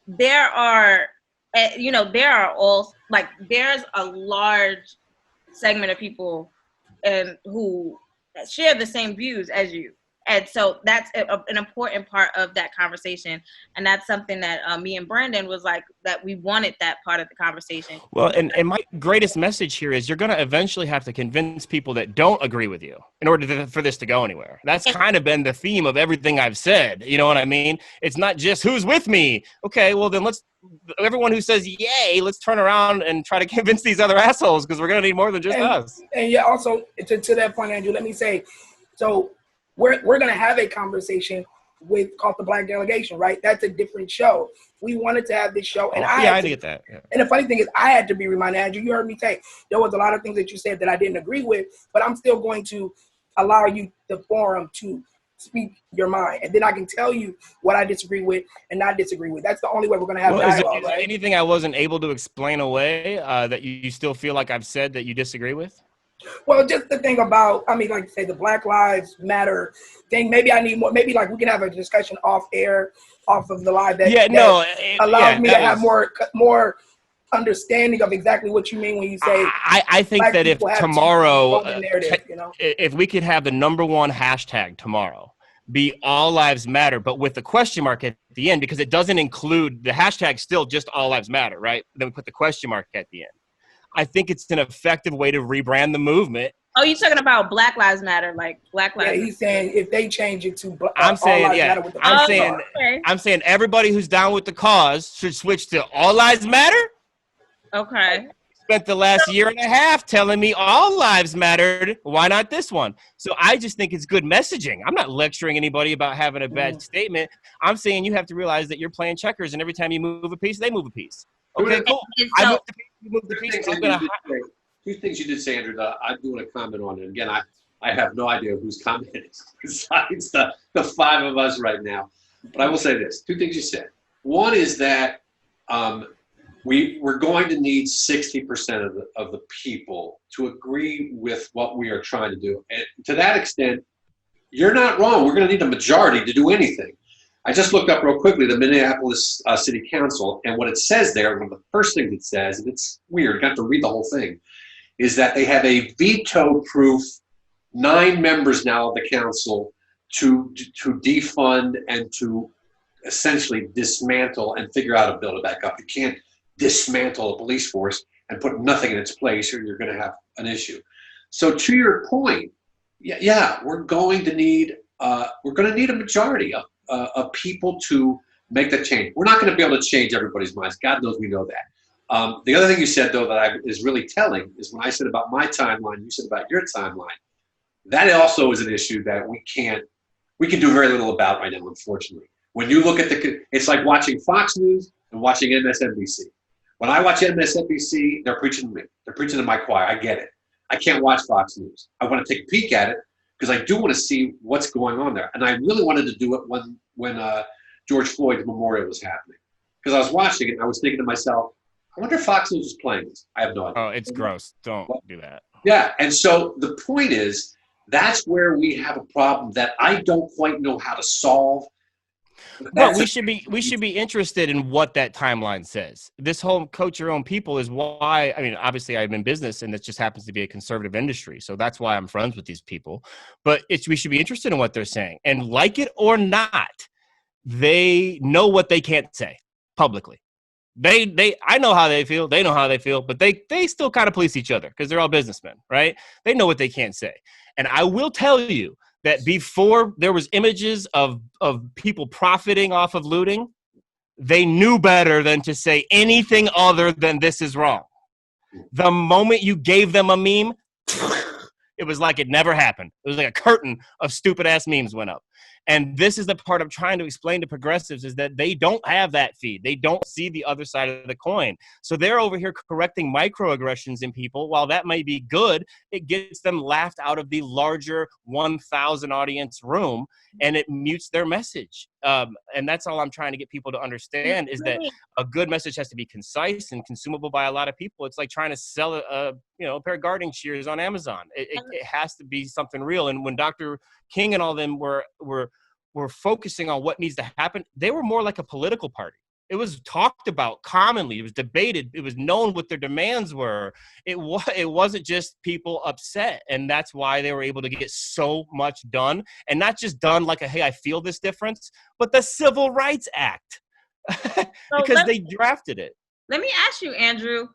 C: there are, there are all, like, there's a large segment of people and who share the same views as you. And so that's an important part of that conversation. And that's something that me and Brandon was like, that we wanted that part of the conversation.
B: Well, and my greatest message here is you're going to eventually have to convince people that don't agree with you in order for this to go anywhere. That's kind of been the theme of everything I've said. You know what I mean? It's not just who's with me. Okay, well, then everyone who says yay, let's turn around and try to convince these other assholes because we're going to need more than just us.
D: And yeah, also to that point, Andrew, let me say, so we're going to have a conversation called the Black Delegation, right? That's a different show. We wanted to have this show, and
B: I get that. Yeah.
D: And the funny thing is, I had to be reminded, Andrew. You heard me say there was a lot of things that you said that I didn't agree with, but I'm still going to allow you the forum to speak your mind, and then I can tell you what I disagree with and not disagree with. That's the only way we're going to have dialogue.
B: Is there anything I wasn't able to explain away that you still feel like I've said that you disagree with?
D: Well, just the thing about, like you say, the Black Lives Matter thing. Maybe I need more. Maybe like we can have a discussion off air, off of the live. That allows me to have more understanding of exactly what you mean when you say.
B: I think that if tomorrow,
D: narrative,
B: if we could have the #1 hashtag tomorrow be All Lives Matter, but with the question mark at the end, because it doesn't include the hashtag, still just All Lives Matter, right? Then we put the question mark at the end. I think it's an effective way to rebrand the movement.
C: Oh, you're talking about Black Lives Matter, like Black Lives Matter.
D: Yeah, he's saying if they change it to
B: I'm saying
C: okay.
B: everybody who's down with the cause should switch to All Lives Matter.
C: Okay.
B: Spent the last year and a half telling me all lives mattered. Why not this one? So I just think it's good messaging. I'm not lecturing anybody about having a bad statement. I'm saying you have to realize that you're playing checkers, and every time you move a piece, they move a piece. Okay, cool. I moved the piece, you moved the piece.
A: Two things you did say, Andrew, that I do want to comment on. And again, I have no idea whose comment it is besides the five of us right now. But I will say this, two things you said. One is that we're going to need 60% of the people to agree with what we are trying to do. And to that extent, you're not wrong. We're going to need a majority to do anything. I just looked up real quickly the Minneapolis City Council, and what it says there, one of the first things it says, and it's weird, got to read the whole thing, is that they have a veto-proof 9 members now of the council to defund and to essentially dismantle and figure out a build it back up. You can't dismantle a police force and put nothing in its place, or you're going to have an issue. So to your point, yeah, we're going to need a majority of people to make that change. We're not going to be able to change everybody's minds. God knows we know that. The other thing you said, though, that is really telling is when I said about my timeline, you said about your timeline. That also is an issue that we can do very little about right now, unfortunately. When you look at it's like watching Fox News and watching MSNBC. When I watch MSNBC, they're preaching to me. They're preaching to my choir. I get it. I can't watch Fox News. I want to take a peek at it because I do want to see what's going on there. And I really wanted to do it when George Floyd's memorial was happening. Because I was watching it and I was thinking to myself, I wonder if Fox News is playing this. I have no idea.
B: Oh, it's gross. Don't do that.
A: Yeah, and so the point is, that's where we have a problem that I don't quite know how to solve.
B: Well, we should be interested in what that timeline says. This whole coach your own people is why, I mean, obviously I'm in business and this just happens to be a conservative industry. So that's why I'm friends with these people. But we should be interested in what they're saying. And like it or not, they know what they can't say publicly. I know how they feel. They know how they feel, but they still kind of police each other because they're all businessmen, right? They know what they can't say. And I will tell you that before there was images of people profiting off of looting, they knew better than to say anything other than this is wrong. The moment you gave them a meme, it was like it never happened. It was like a curtain of stupid ass memes went up. And this is the part I'm trying to explain to progressives is that they don't have that feed. They don't see the other side of the coin. So they're over here correcting microaggressions in people. While that may be good, it gets them laughed out of the larger 1,000 audience room and it mutes their message. And that's all I'm trying to get people to understand is that a good message has to be concise and consumable by a lot of people. It's like trying to sell a pair of gardening shears on Amazon. It has to be something real. And when Dr. King and all them were focusing on what needs to happen, they were more like a political party. It was talked about commonly. It was debated. It was known what their demands were. It wasn't just people upset. And that's why they were able to get so much done. And not just done like hey, I feel this difference, but the Civil Rights Act. Because they drafted it.
C: Let me ask you, Andrew,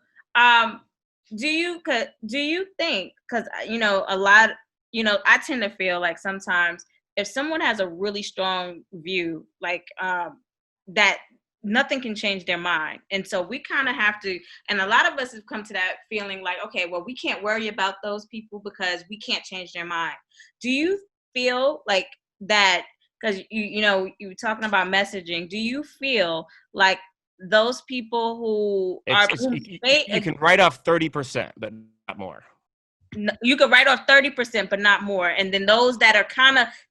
C: do you think, because, a lot, I tend to feel like sometimes if someone has a really strong view, like that nothing can change their mind. And so we kind of have to, and a lot of us have come to that feeling like, okay, well, we can't worry about those people because we can't change their mind. Do you feel like that, because you were talking about messaging, do you feel like those people who
B: you can write off 30%, but not more.
C: You could write off 30%, but not more. And then those that are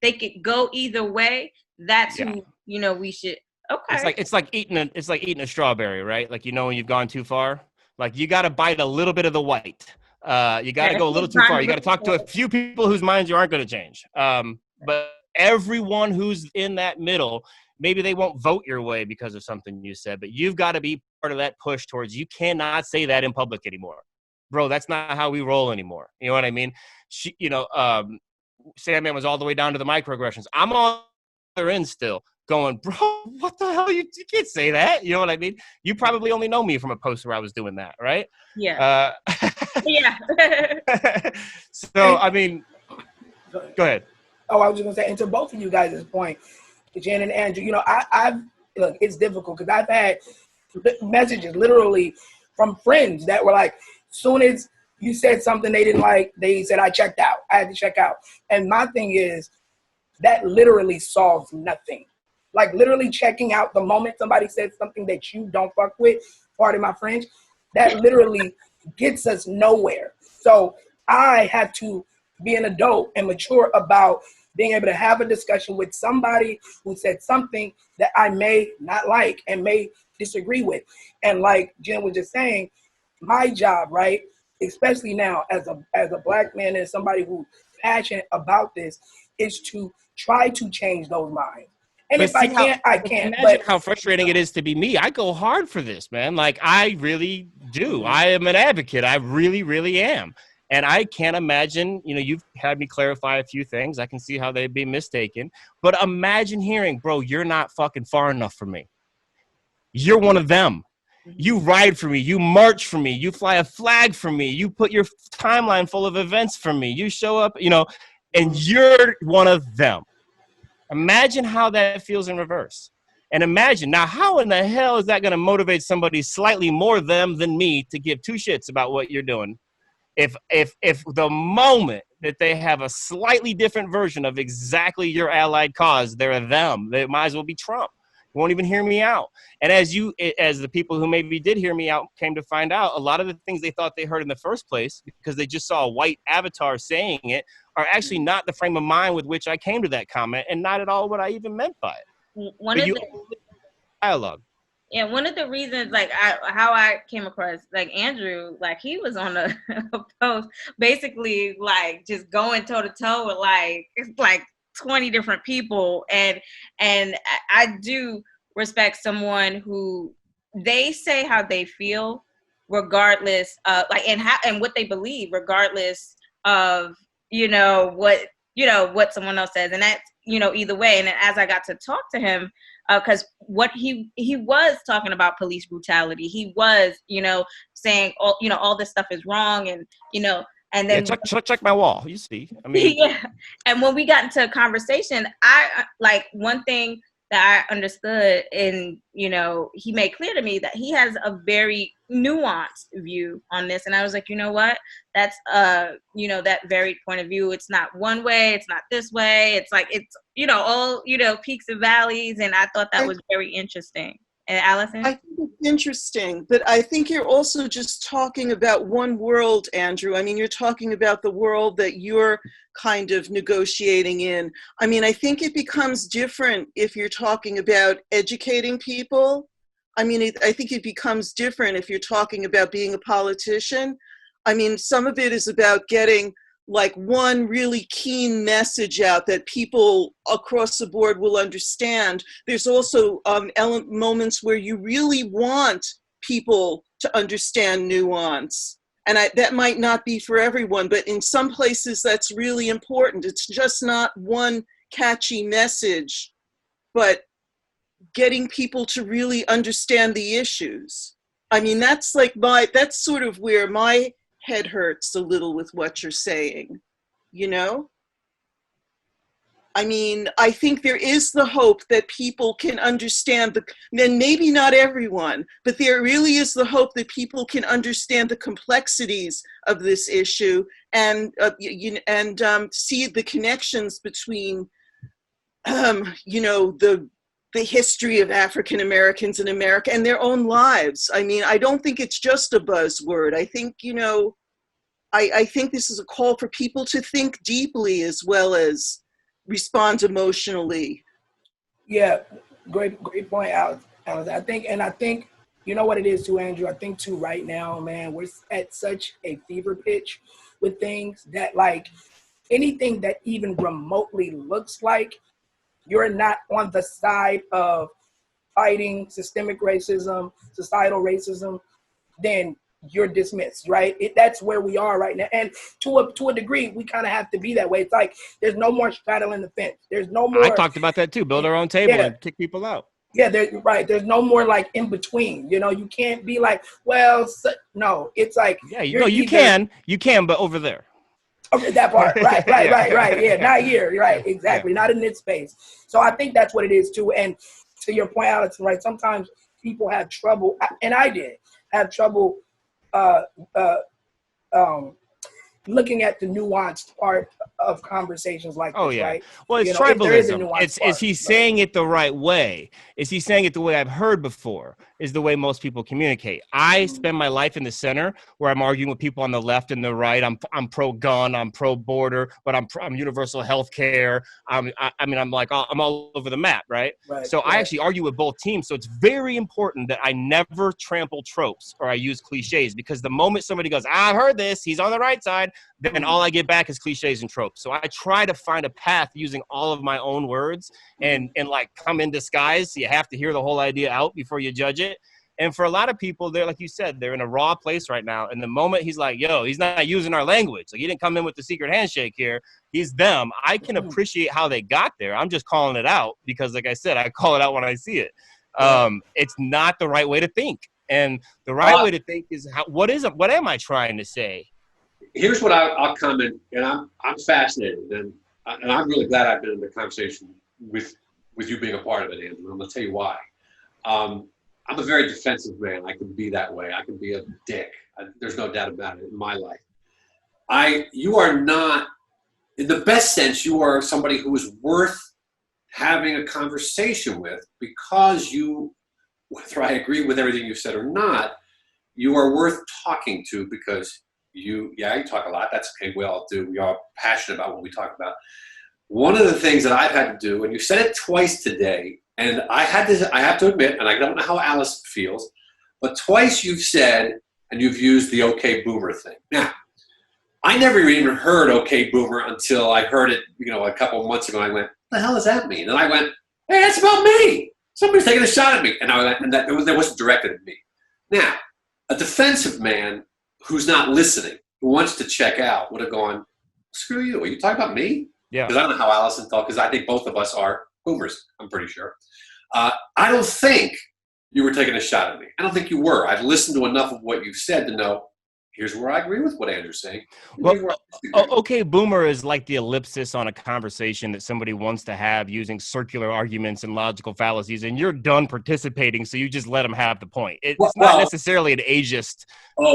C: they could go either way. That's who we should. Okay.
B: It's like eating a strawberry, right? Like when you've gone too far. Like you got to bite a little bit of the white. You got to go a little too far. You got to talk to a few people whose minds you aren't going to change. But everyone who's in that middle, maybe they won't vote your way because of something you said, but you've got to be part of that push towards you cannot say that in public anymore. Bro, that's not how we roll anymore. You know what I mean? Sandman was all the way down to the microaggressions. I'm on the other end still going, bro, what the hell? You can't say that. You know what I mean? You probably only know me from a post where I was doing that, right?
C: Yeah. Yeah.
B: So, I mean, go ahead.
D: Oh, I was just going to say, and to both of you guys' point, Jen and Andrew, look, it's difficult because I've had messages literally from friends that were like, soon as you said something they didn't like, they said, I checked out. I had to check out. And my thing is, that literally solves nothing. Like literally checking out the moment somebody said something that you don't fuck with, pardon my French, that literally gets us nowhere. So I had to be an adult and mature about being able to have a discussion with somebody who said something that I may not like and may disagree with. And like Jen was just saying, my job, right, especially now as a Black man and somebody who's passionate about this, is to try to change those minds. And if I can't, I can't.
B: Imagine how frustrating it is to be me. I go hard for this, man. Like, I really do. I am an advocate. I really, really am. And I can't imagine, you've had me clarify a few things. I can see how they'd be mistaken. But imagine hearing, bro, you're not fucking far enough for me. You're one of them. You ride for me. You march for me. You fly a flag for me. You put your timeline full of events for me. You show up, and you're one of them. Imagine how that feels in reverse. And imagine, now how in the hell is that going to motivate somebody slightly more them than me to give two shits about what you're doing? If the moment that they have a slightly different version of exactly your allied cause, they're them. They might as well be Trump. Won't even hear me out. And as the people who maybe did hear me out came to find out, a lot of the things they thought they heard in the first place, because they just saw a white avatar saying it, are actually not the frame of mind with which I came to that comment, and not at all what I even meant by it. Dialogue.
C: Yeah, one of the reasons, how I came across, Andrew, he was on a post, basically, just going toe-to-toe with, 20 different people, and I do respect someone who they say how they feel, regardless of, and what they believe, regardless of, what someone else says, and either way. And then as I got to talk to him, because what he was talking about police brutality, he was, saying all this stuff is wrong, and and then
B: check my wall. You see, I mean,
C: yeah. And when we got into a conversation, I like one thing that I understood, and he made clear to me that he has a very nuanced view on this, and I was like, you know what? That's that varied point of view. It's not one way. It's not this way. It's like it's all peaks and valleys, and I thought that was very interesting. And Allison?
E: I think it's interesting, but I think you're also just talking about one world, Andrew. I mean, you're talking about the world that you're kind of negotiating in. I mean, I think it becomes different if you're talking about educating people. I mean, I think it becomes different if you're talking about being a politician. I mean, some of it is about getting like one really keen message out that people across the board will understand. There's also moments where you really want people to understand nuance. And that might not be for everyone, but in some places that's really important. It's just not one catchy message, but getting people to really understand the issues. I mean, that's sort of where my head hurts a little with what you're saying, I mean, I think there is the hope that people can understand then maybe not everyone, but there really is the hope that people can understand the complexities of this issue and see the connections between, the history of African Americans in America and their own lives. I mean, I don't think it's just a buzzword. I think, I think this is a call for people to think deeply as well as respond emotionally.
D: Yeah, great point, Alex. I think you know what it is too, Andrew. I think too right now, man, we're at such a fever pitch with things that like anything that even remotely looks like you're not on the side of fighting systemic racism, societal racism, then you're dismissed, right? That's where we are right now. And to a degree, we kind of have to be that way. It's like there's no more straddling the fence. There's no more.
B: I talked about that too. Build our own table and kick people out.
D: Yeah, there's no more like in between. You can't be like, well, no. It's like
B: you can, but over there.
D: Okay, that part, right. Yeah, not here, right? Exactly, not in this space. So I think that's what it is too. And to your point, Alex, right? Sometimes people have trouble, and I did have trouble looking at the nuanced part of conversations like this, right?
B: Well, it's tribalism. Is he saying it the right way? Is he saying it the way I've heard before? Is the way most people communicate. I spend my life in the center where I'm arguing with people on the left and the right. I'm pro-gun, I'm pro-border, but I'm universal health care. I'm all over the map, right? So I actually argue with both teams. So it's very important that I never trample tropes or I use cliches, because the moment somebody goes, I've heard this, he's on the right side, then all I get back is cliches and tropes. So I try to find a path using all of my own words and like come in disguise. So you have to hear the whole idea out before you judge it. And for a lot of people, they're like you said, they're in a raw place right now. And the moment he's like, yo, he's not using our language. Like he didn't come in with the secret handshake here. He's them. I can appreciate how they got there. I'm just calling it out because, like I said, I call it out when I see it. It's not the right way to think. And the right way to think is what am I trying to say?
A: Here's what I'll comment, and I'm fascinated, and I'm really glad I've been in the conversation with you being a part of it, Andrew. I'm going to tell you why. I'm a very defensive man. I can be that way. I can be a dick. There's no doubt about it in my life. You are not, in the best sense, you are somebody who is worth having a conversation with, because you, whether I agree with everything you said or not, you are worth talking to, because you talk a lot. That's okay. We all do. We are passionate about what we talk about. One of the things that I've had to do, and you said it twice today, and I have to admit, and I don't know how Alice feels, but twice you've said, and you've used the OK Boomer thing. Now, I never even heard OK Boomer until I heard it, a couple of months ago. And I went, what the hell does that mean? And I went, hey, that's about me. Somebody's taking a shot at me. And that wasn't directed at me. Now, a defensive man who's not listening, who wants to check out, would have gone, screw you. Are you talking about me?
B: Yeah.
A: Because I don't know how Allison felt, because I think both of us are boomers, I'm pretty sure. I don't think you were taking a shot at me. I don't think you were. I've listened to enough of what you've said to know here's where I agree with what Andrew's saying.
B: Well, okay, boomer is like the ellipsis on a conversation that somebody wants to have using circular arguments and logical fallacies, and you're done participating, so you just let them have the point. It's not necessarily an ageist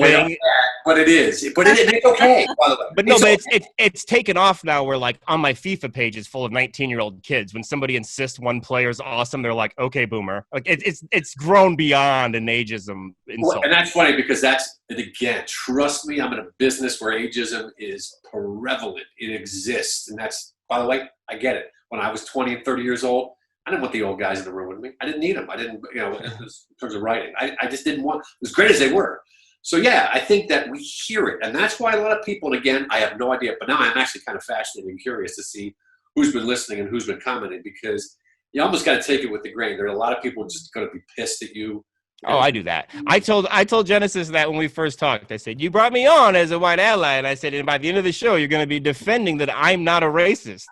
B: thing.
A: But it is. But it's okay, by the way.
B: But no, but it's taken off now where, like, on my FIFA page is full of 19-year-old kids. When somebody insists one player's awesome, they're like, okay, boomer. Like, it's grown beyond an ageism insult.
A: And that's funny because again, trust me, I'm in a business where ageism is prevalent. It exists. And that's, by the way, I get it. When I was 20 and 30 years old, I didn't want the old guys in the room with me. I didn't need them. I didn't, in terms of writing. I just didn't want, as great as they were. So yeah, I think that we hear it. And that's why a lot of people, and again, I have no idea, but now I'm actually kind of fascinated and curious to see who's been listening and who's been commenting, because you almost got to take it with the grain. There are a lot of people just going to be pissed at you.
B: Oh, I do that. I told Genesis that when we first talked. I said, you brought me on as a white ally. And I said, and by the end of the show, you're going to be defending that I'm not a racist.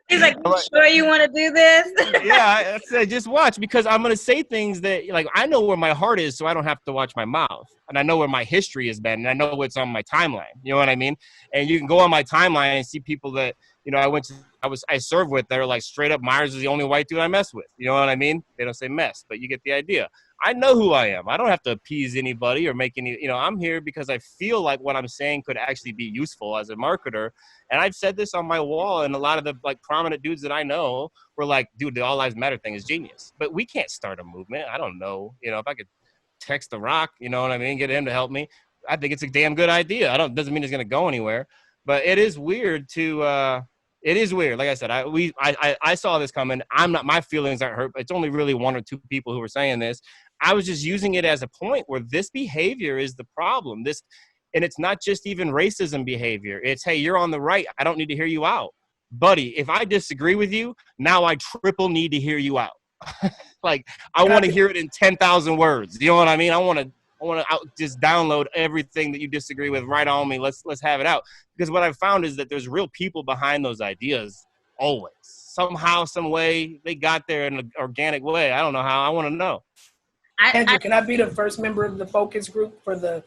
C: He's like, you sure you want to do this?
B: Yeah, I said, just watch, because I'm going to say things that, like, I know where my heart is, so I don't have to watch my mouth. And I know where my history has been, and I know what's on my timeline. You know what I mean? And you can go on my timeline and see people that, I served with that are like, straight up, Myers is the only white dude I mess with. You know what I mean? They don't say mess, but you get the idea. I know who I am. I don't have to appease anybody or make any, I'm here because I feel like what I'm saying could actually be useful as a marketer. And I've said this on my wall, and a lot of the, like, prominent dudes that I know were like, dude, the All Lives Matter thing is genius. But we can't start a movement. I don't know. If I could text The Rock, you know what I mean, get him to help me, I think it's a damn good idea. Doesn't mean it's going to go anywhere. But it is weird it is weird. Like I said, I saw this coming. My feelings aren't hurt. It's only really one or two people who were saying this. I was just using it as a point where this behavior is the problem. And it's not just even racism behavior. It's, hey, you're on the right. I don't need to hear you out. Buddy, if I disagree with you, now I triple need to hear you out. Like, I want to hear it in 10,000 words. You know what I mean? I want to just download everything that you disagree with right on me. Let's have it out. Because what I've found is that there's real people behind those ideas always. Somehow, some way, they got there in an organic way. I don't know how. I want to know.
D: Andrew, can I be the first member of the focus group for the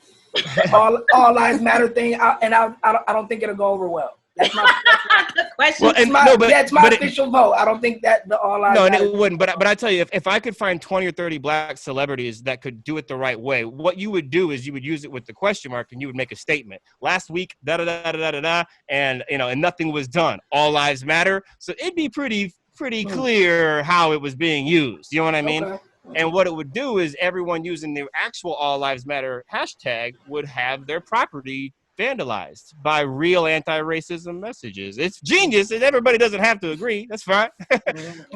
D: All Lives Matter thing? I don't think it'll go over well. That's my
C: question.
B: Well,
D: that's my official vote. I don't think that the All Lives Matter.
B: No, it wouldn't. But I tell you, if I could find 20 or 30 black celebrities that could do it the right way, what you would do is you would use it with the question mark, and you would make a statement. Last week, and and nothing was done. All Lives Matter. So it'd be pretty clear how it was being used. You know what I mean? Okay. And what it would do is everyone using the actual All Lives Matter hashtag would have their property vandalized by real anti-racism messages. It's genius, and everybody doesn't have to agree. That's fine.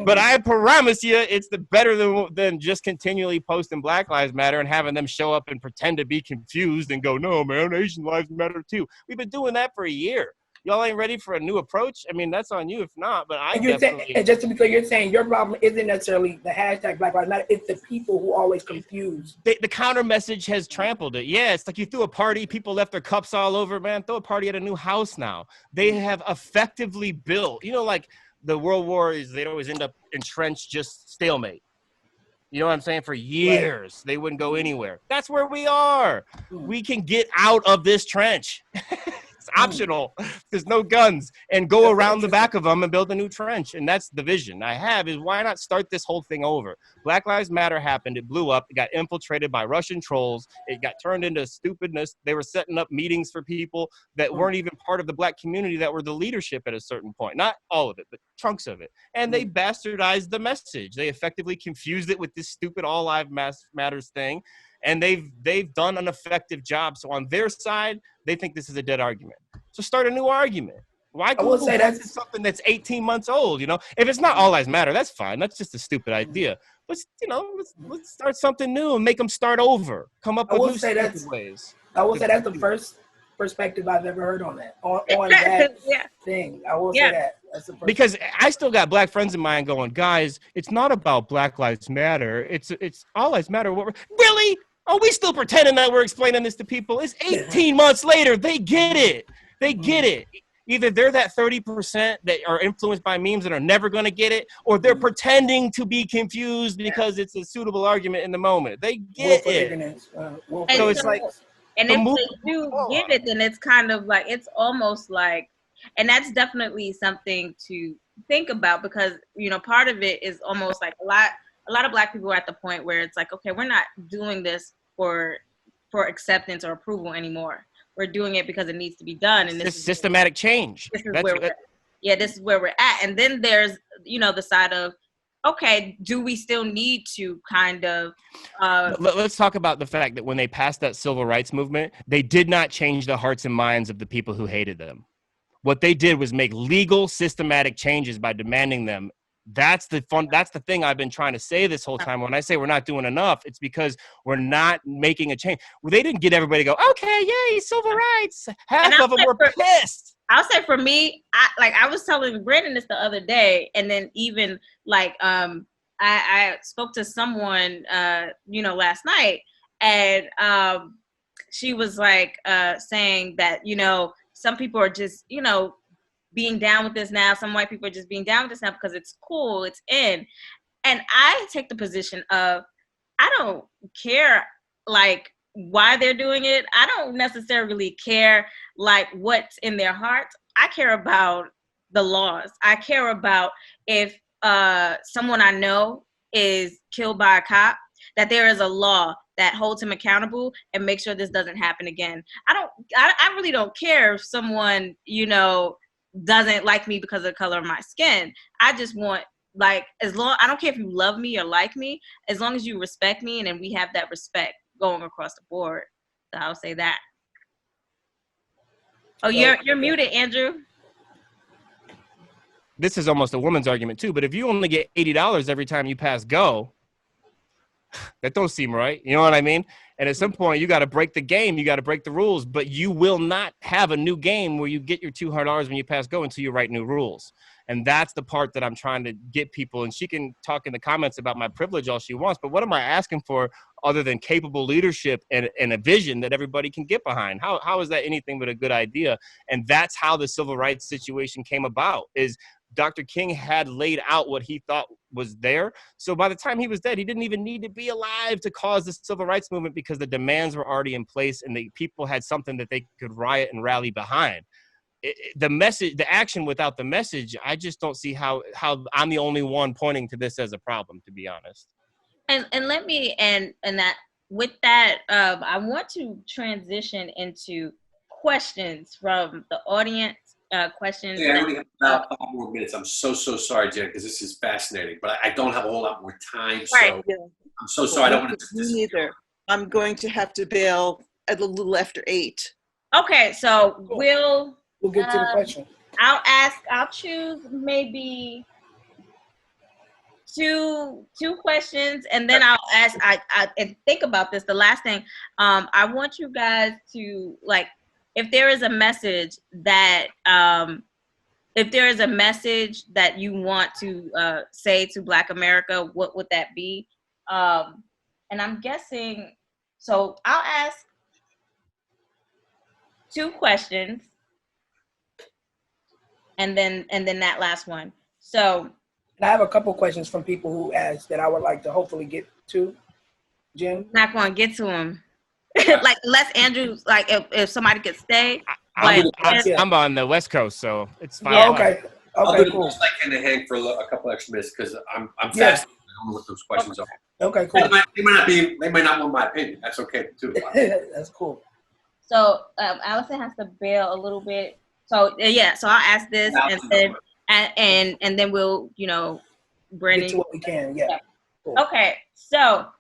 B: But I promise you, it's better than just continually posting Black Lives Matter and having them show up and pretend to be confused and go, no, man, Asian lives matter too. We've been doing that for a year. Y'all ain't ready for a new approach? I mean, that's on you if not, but
D: and just to be clear, you're saying your problem isn't necessarily the hashtag Black Lives Matter, it's the people who always confuse.
B: The counter message has trampled it. Yeah, it's like you threw a party, people left their cups all over, man. Throw a party at a new house now. They have effectively built, like the world wars, they'd always end up entrenched, just stalemate. You know what I'm saying? For years, They wouldn't go anywhere. That's where we are. We can get out of this trench. It's optional. There's no guns, and go around the back of them and build a new trench. And that's the vision I have, is why not start this whole thing over? Black Lives Matter happened. It blew up. It got infiltrated by Russian trolls. It got turned into stupidness. They were setting up meetings for people that weren't even part of the black community, that were the leadership at a certain point. Not all of it, but chunks of it. And they bastardized the message. They effectively confused it with this stupid All Lives Matters thing. And they've done an effective job. So on their side, they think this is a dead argument. So start a new argument. Why Google that's something that's 18 months old? If it's not All Lives Matter, that's fine. That's just a stupid idea. But let's start something new and make them start over. Come up with new stupid ways.
D: I will say that's the first perspective I've ever heard on that that thing. I will say that. That's the first.
B: Because I still got black friends of mine going, guys, it's not about Black Lives Matter. It's All Lives Matter. Really? Oh, we still pretending that we're explaining this to people. It's 18 months later. They get it. They get it. Either they're that 30% that are influenced by memes and are never going to get it, or they're pretending to be confused because it's a suitable argument in the moment. They get
D: Willful
B: it.
D: ignorance.
C: And
B: So
C: so,
B: it's like
C: and
B: the
C: if
B: move.
C: they do get it, then it's kind of like, it's almost like, and that's definitely something to think about, because, you know, part of it is almost like a lot of Black people are at the point where it's like, okay, we're not doing this for acceptance or approval anymore. We're doing it because it needs to be done, and
B: This is systematic change.
C: This is where this is where we're at. And then there's, you know, the side of, okay, do we still need to kind of
B: let's talk about the fact that when they passed that civil rights movement, they did not change the hearts and minds of the people who hated them. What they did was make legal, systematic changes by demanding them. That's the thing I've been trying to say this whole time. When I say we're not doing enough, it's because we're not making a change. Well, they didn't get everybody to go, okay, yay, civil rights. Half of them were pissed.
C: I'll say for me, I was telling Brandon this the other day, and then even like I spoke to someone you know, last night, and she was like saying that, you know, some people are just, you know, being down with this now. Some white people are just being down with this now because it's cool, it's in. And I take the position of, I don't care like why they're doing it. I don't necessarily care like what's in their hearts. I care about the laws. I care about if someone I know is killed by a cop, that there is a law that holds him accountable and make sure this doesn't happen again. I really don't care if someone, you know, doesn't like me because of the color of my skin. I just want, like, as long, I don't care if you love me or like me, as long as you respect me, and then we have that respect going across the board. So I'll say that. Oh, you're muted, Andrew.
B: This is almost a woman's argument too, but if you only get $80 every time you pass go, that don't seem right. You know what I mean? And at some point, you got to break the game. You got to break the rules. But you will not have a new game where you get your $200 when you pass go until you write new rules. And that's the part that I'm trying to get people. And she can talk in the comments about my privilege all she wants. But what am I asking for other than capable leadership and a vision that everybody can get behind? How is that anything but a good idea? And that's how the civil rights situation came about, is Dr. King had laid out what he thought was there. So by the time he was dead, he didn't even need to be alive to cause the civil rights movement, because the demands were already in place and the people had something that they could riot and rally behind. The message, the action without the message, I just don't see how I'm the only one pointing to this as a problem, to be honest.
C: And let me, and that, with that, I want to transition into questions from the audience. Questions.
A: Yeah, I only have about 5 more minutes. I'm so sorry, Jen, because this is fascinating, but I don't have a whole lot more time.
C: Right.
A: So
E: Yeah.
A: I'm so sorry. I don't want to.
E: Me neither. I'm going to have to bail at a little after 8.
C: Okay, so
D: Cool. We'll get to the question.
C: I'll choose maybe two questions, and then I'll ask, I and think about this. The last thing, I want you guys to, like, if there is a message that you want to say to Black America, what would that be? And I'm guessing, so I'll ask 2 questions, and then that last one. So
D: And I have a couple questions from people who asked that I would like to hopefully get to, Jen.
C: not going to get to them. Like, unless Andrew, like, if somebody could stay.
B: I'm
D: Yeah.
B: on the West Coast, so it's fine.
C: Yeah.
D: Okay.
A: I'll do
D: Okay,
A: the
D: cool.
A: best I can to hang for a couple extra minutes, because I'm
D: Yeah.
A: fascinated. I don't know what those questions are.
D: Okay, cool.
A: They might not want my opinion. That's okay too.
D: That's cool.
C: So Allison has to bail a little bit. So yeah, so I'll ask this, and then we'll, you know,
D: Get
C: Brandon.
D: to what we can. Yeah. Cool.
C: Okay, so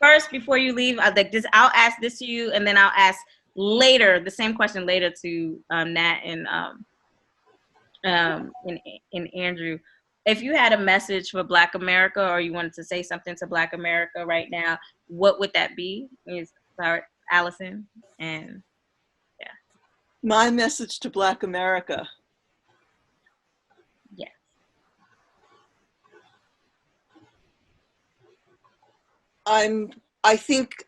C: first, before you leave, I'll ask this to you, and then I'll ask later the same question later to Nat and Andrew. If you had a message for Black America, or you wanted to say something to Black America right now, what would that be? Start, Allison, and
E: My message to Black America.
C: yeah.
E: I think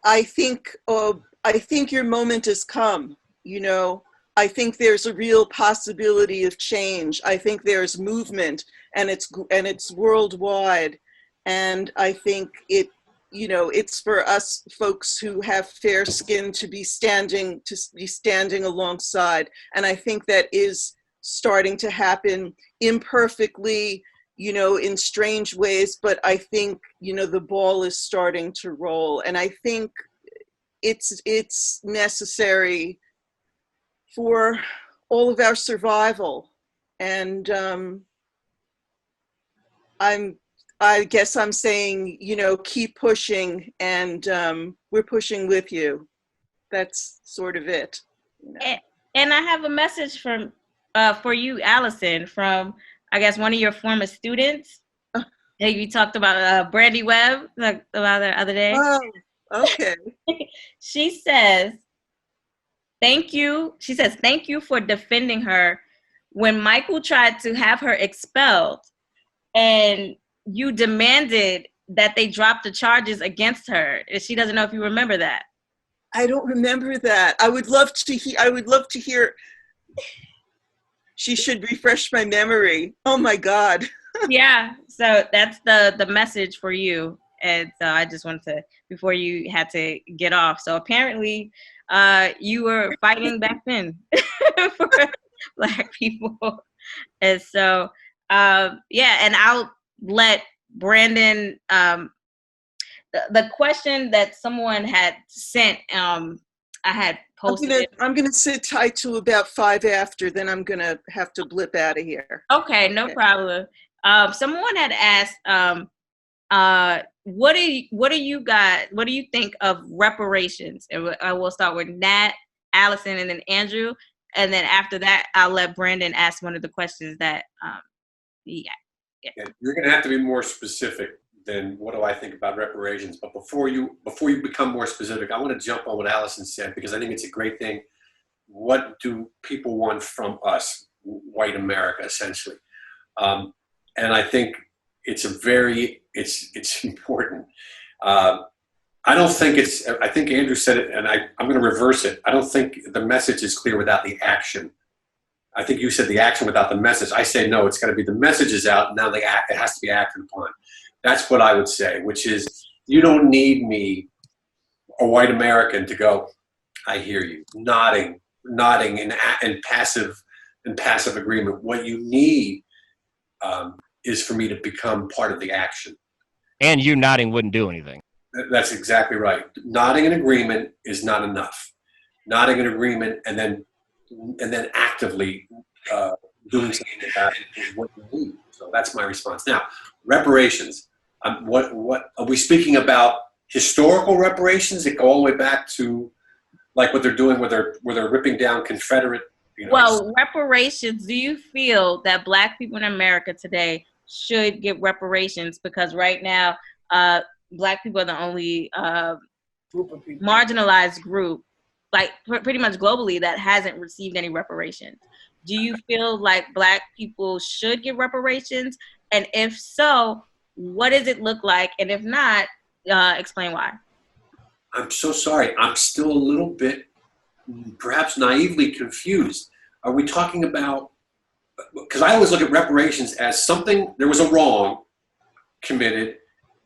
E: your moment has come. You know, I think there's a real possibility of change. I think there's movement, and it's worldwide. And I think it's for us folks who have fair skin to be standing alongside. And I think that is starting to happen imperfectly, in strange ways, but I think, the ball is starting to roll. And I think it's necessary for all of our survival. And I guess I'm saying, keep pushing, and we're pushing with you. That's sort of it.
C: And I have a message for you, Allison, from, I guess, one of your former students. You talked about Brandy Webb, like about the other day.
E: Oh, okay.
C: She says, thank you. She says, thank you for defending her when Michael tried to have her expelled, and you demanded that they drop the charges against her. She doesn't know if you remember that.
E: I don't remember that. I would love to hear. She should refresh my memory. Oh my God.
C: Yeah. So that's the message for you. And so I just wanted to, before you had to get off. So apparently you were fighting back then for Black people. And so, yeah, and I'll let Brandon, the question that someone had sent, I had posted.
E: I'm gonna sit tight to about 5 after, then I'm gonna have to blip out of here.
C: Okay, no problem. Someone had asked, what do you think of reparations? And I will start with Nat, Allison, and then Andrew, and then after that, I'll let Brandon ask one of the questions that he got.
A: Yeah, you're going to have to be more specific than what do I think about reparations. But before you become more specific, I want to jump on what Allison said, because I think it's a great thing. What do people want from us, white America, essentially? And I think it's important. I don't think I think Andrew said it, and I'm going to reverse it. I don't think the message is clear without the action. I think you said the action without the message. I say no, it's got to be the message is out, and now it has to be acted upon. That's what I would say, which is you don't need me, a white American, to go, I hear you, nodding in passive agreement. What you need is for me to become part of the action.
B: And you nodding wouldn't do anything.
A: That's exactly right. Nodding in agreement is not enough. Nodding in agreement and then actively doing something about it is what you need. So that's my response. Now, reparations. What are we speaking about? Historical reparations that go all the way back to, like, what they're doing, where they're ripping down Confederate.
C: Well, reparations. Do you feel that Black people in America today should get reparations? Because right now, Black people are the only
D: Group of people.
C: marginalized group, like pretty much globally, that hasn't received any reparations. Do you feel like Black people should get reparations? And if so, what does it look like? And if not, explain why.
A: I'm so sorry. I'm still a little bit, perhaps naively confused. Are we talking about, because I always look at reparations as something, there was a wrong committed,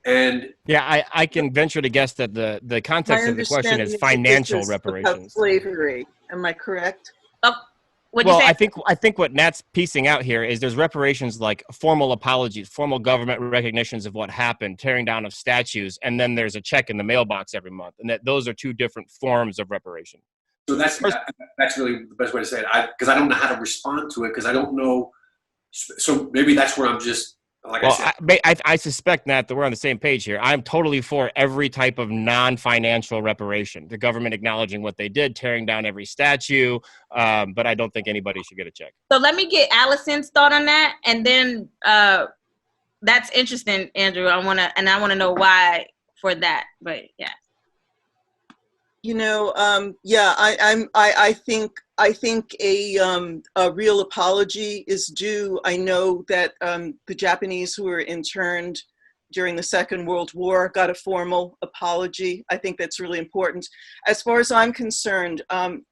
A: and
B: Yeah, I can venture to guess that the context of the question is financial reparations.
E: Slavery. Am I correct?
C: Oh, what'd you
B: Well,
C: say?
B: I think what Nat's piecing out here is there's reparations like formal apologies, formal government recognitions of what happened, tearing down of statues, and then there's a check in the mailbox every month, and that those are two different forms of reparation.
A: so that's really the best way to say it. Because I don't know how to respond to it, because I don't know. So maybe that's where I'm just, like
B: Well,
A: I said.
B: I suspect, Nat, that we're on the same page here. I'm totally for every type of non-financial reparation. The government acknowledging what they did, tearing down every statue, but I don't think anybody should get a check.
C: So let me get Allison's thought on that, and then that's interesting, Andrew. I want to know why for that. But yeah.
E: Yeah, I think a real apology is due. I know that the Japanese who were interned during the Second World War, got a formal apology. I think that's really important. As far as I'm concerned,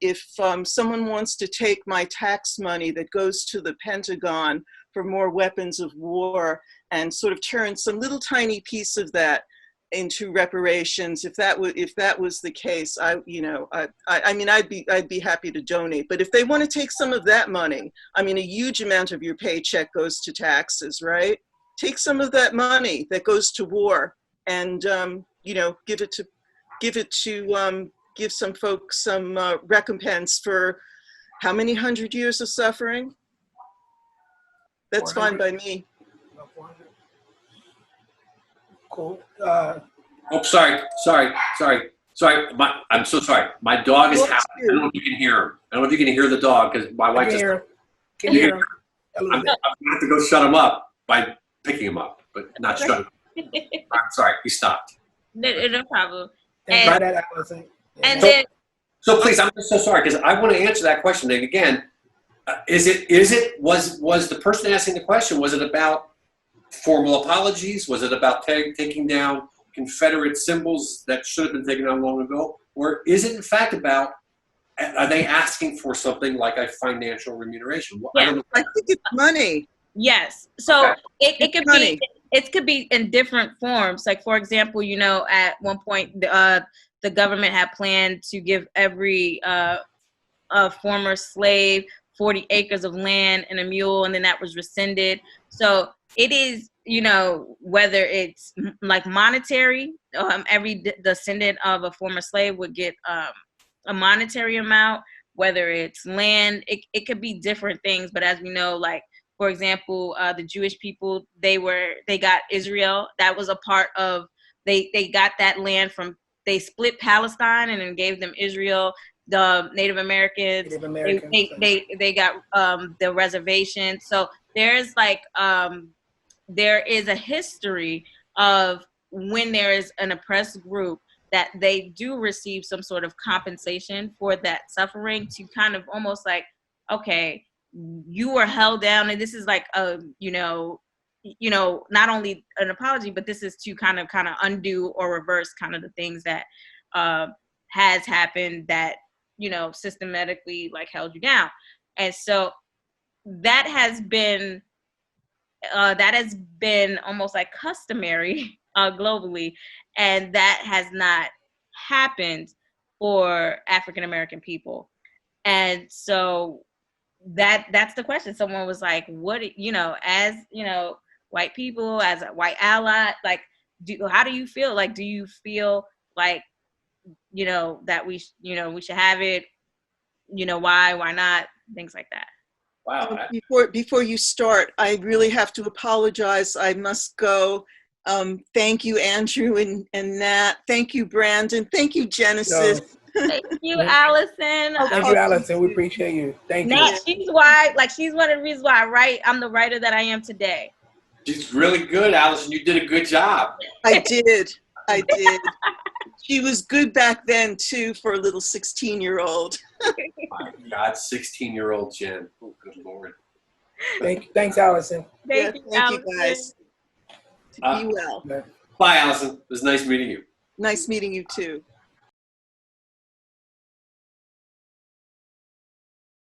E: if someone wants to take my tax money that goes to the Pentagon for more weapons of war and sort of turn some little tiny piece of that into reparations, if that was the case, I mean, I'd be happy to donate. But if they want to take some of that money, I mean, a huge amount of your paycheck goes to taxes, right? Take some of that money that goes to war and give some folks some recompense for how many 100 years of suffering. That's fine by me.
D: Cool.
A: Oh, sorry. I'm so sorry. My dog is howling. I don't know if you can hear him. I don't know if you can hear the dog because my wife just.
D: Can hear him.
A: I'm going to have to go shut him up by picking him up, but not shut him up. I'm sorry. He stopped.
C: No problem.
D: Try that, Allison.
C: And
A: So-
C: then
A: So please, I'm just so sorry because I want to answer that question. And again, was the person asking the question, was it about formal apologies? Was it about taking down Confederate symbols that should have been taken down long ago? Or is it in fact about, are they asking for something like a financial remuneration? Well, I don't know.
E: I think it's money.
C: yes, so
A: Okay.
C: it could
E: Money.
C: be it could be in different forms. Like for example, at one point the government had planned to give every a former slave 40 acres of land and a mule, and then that was rescinded. So it is, whether it's like monetary, every descendant of a former slave would get a monetary amount, whether it's land, it could be different things. But as we know, like, for example, the Jewish people, they got Israel. That was a part of, they got that land they split Palestine and then gave them Israel. The Native Americans, they got the reservation. So there's there is a history of when there is an oppressed group that they do receive some sort of compensation for that suffering, to kind of almost like, okay, you were held down, and this is like not only an apology, but this is to kind of undo or reverse kind of the things that has happened that systematically like held you down. And so that has been almost like customary globally, and that has not happened for African American people. And so that's the question. Someone was like, what, as white people, as a white ally, like, how do you feel? Like, do you feel like that we should have it, why not, things like that?
A: Wow.
E: Before you start, I really have to apologize. I must go. Thank you, Andrew and Nat. Thank you, Brandon. Thank you, Genesis.
C: Thank you, Allison.
D: Thank you, Allison. We appreciate you. Thank you.
C: Nat, she's one of the reasons why I'm the writer that I am today.
A: She's really good, Allison. You did a good job.
E: I did. She was good back then, too, for a little 16-year-old.
A: My God, 16-year-old Jen. Oh, good Lord.
D: Thanks, Allison.
C: Thank you,
E: you, guys. Be well.
A: Bye, Allison. It was nice meeting you.
E: Nice meeting you, too.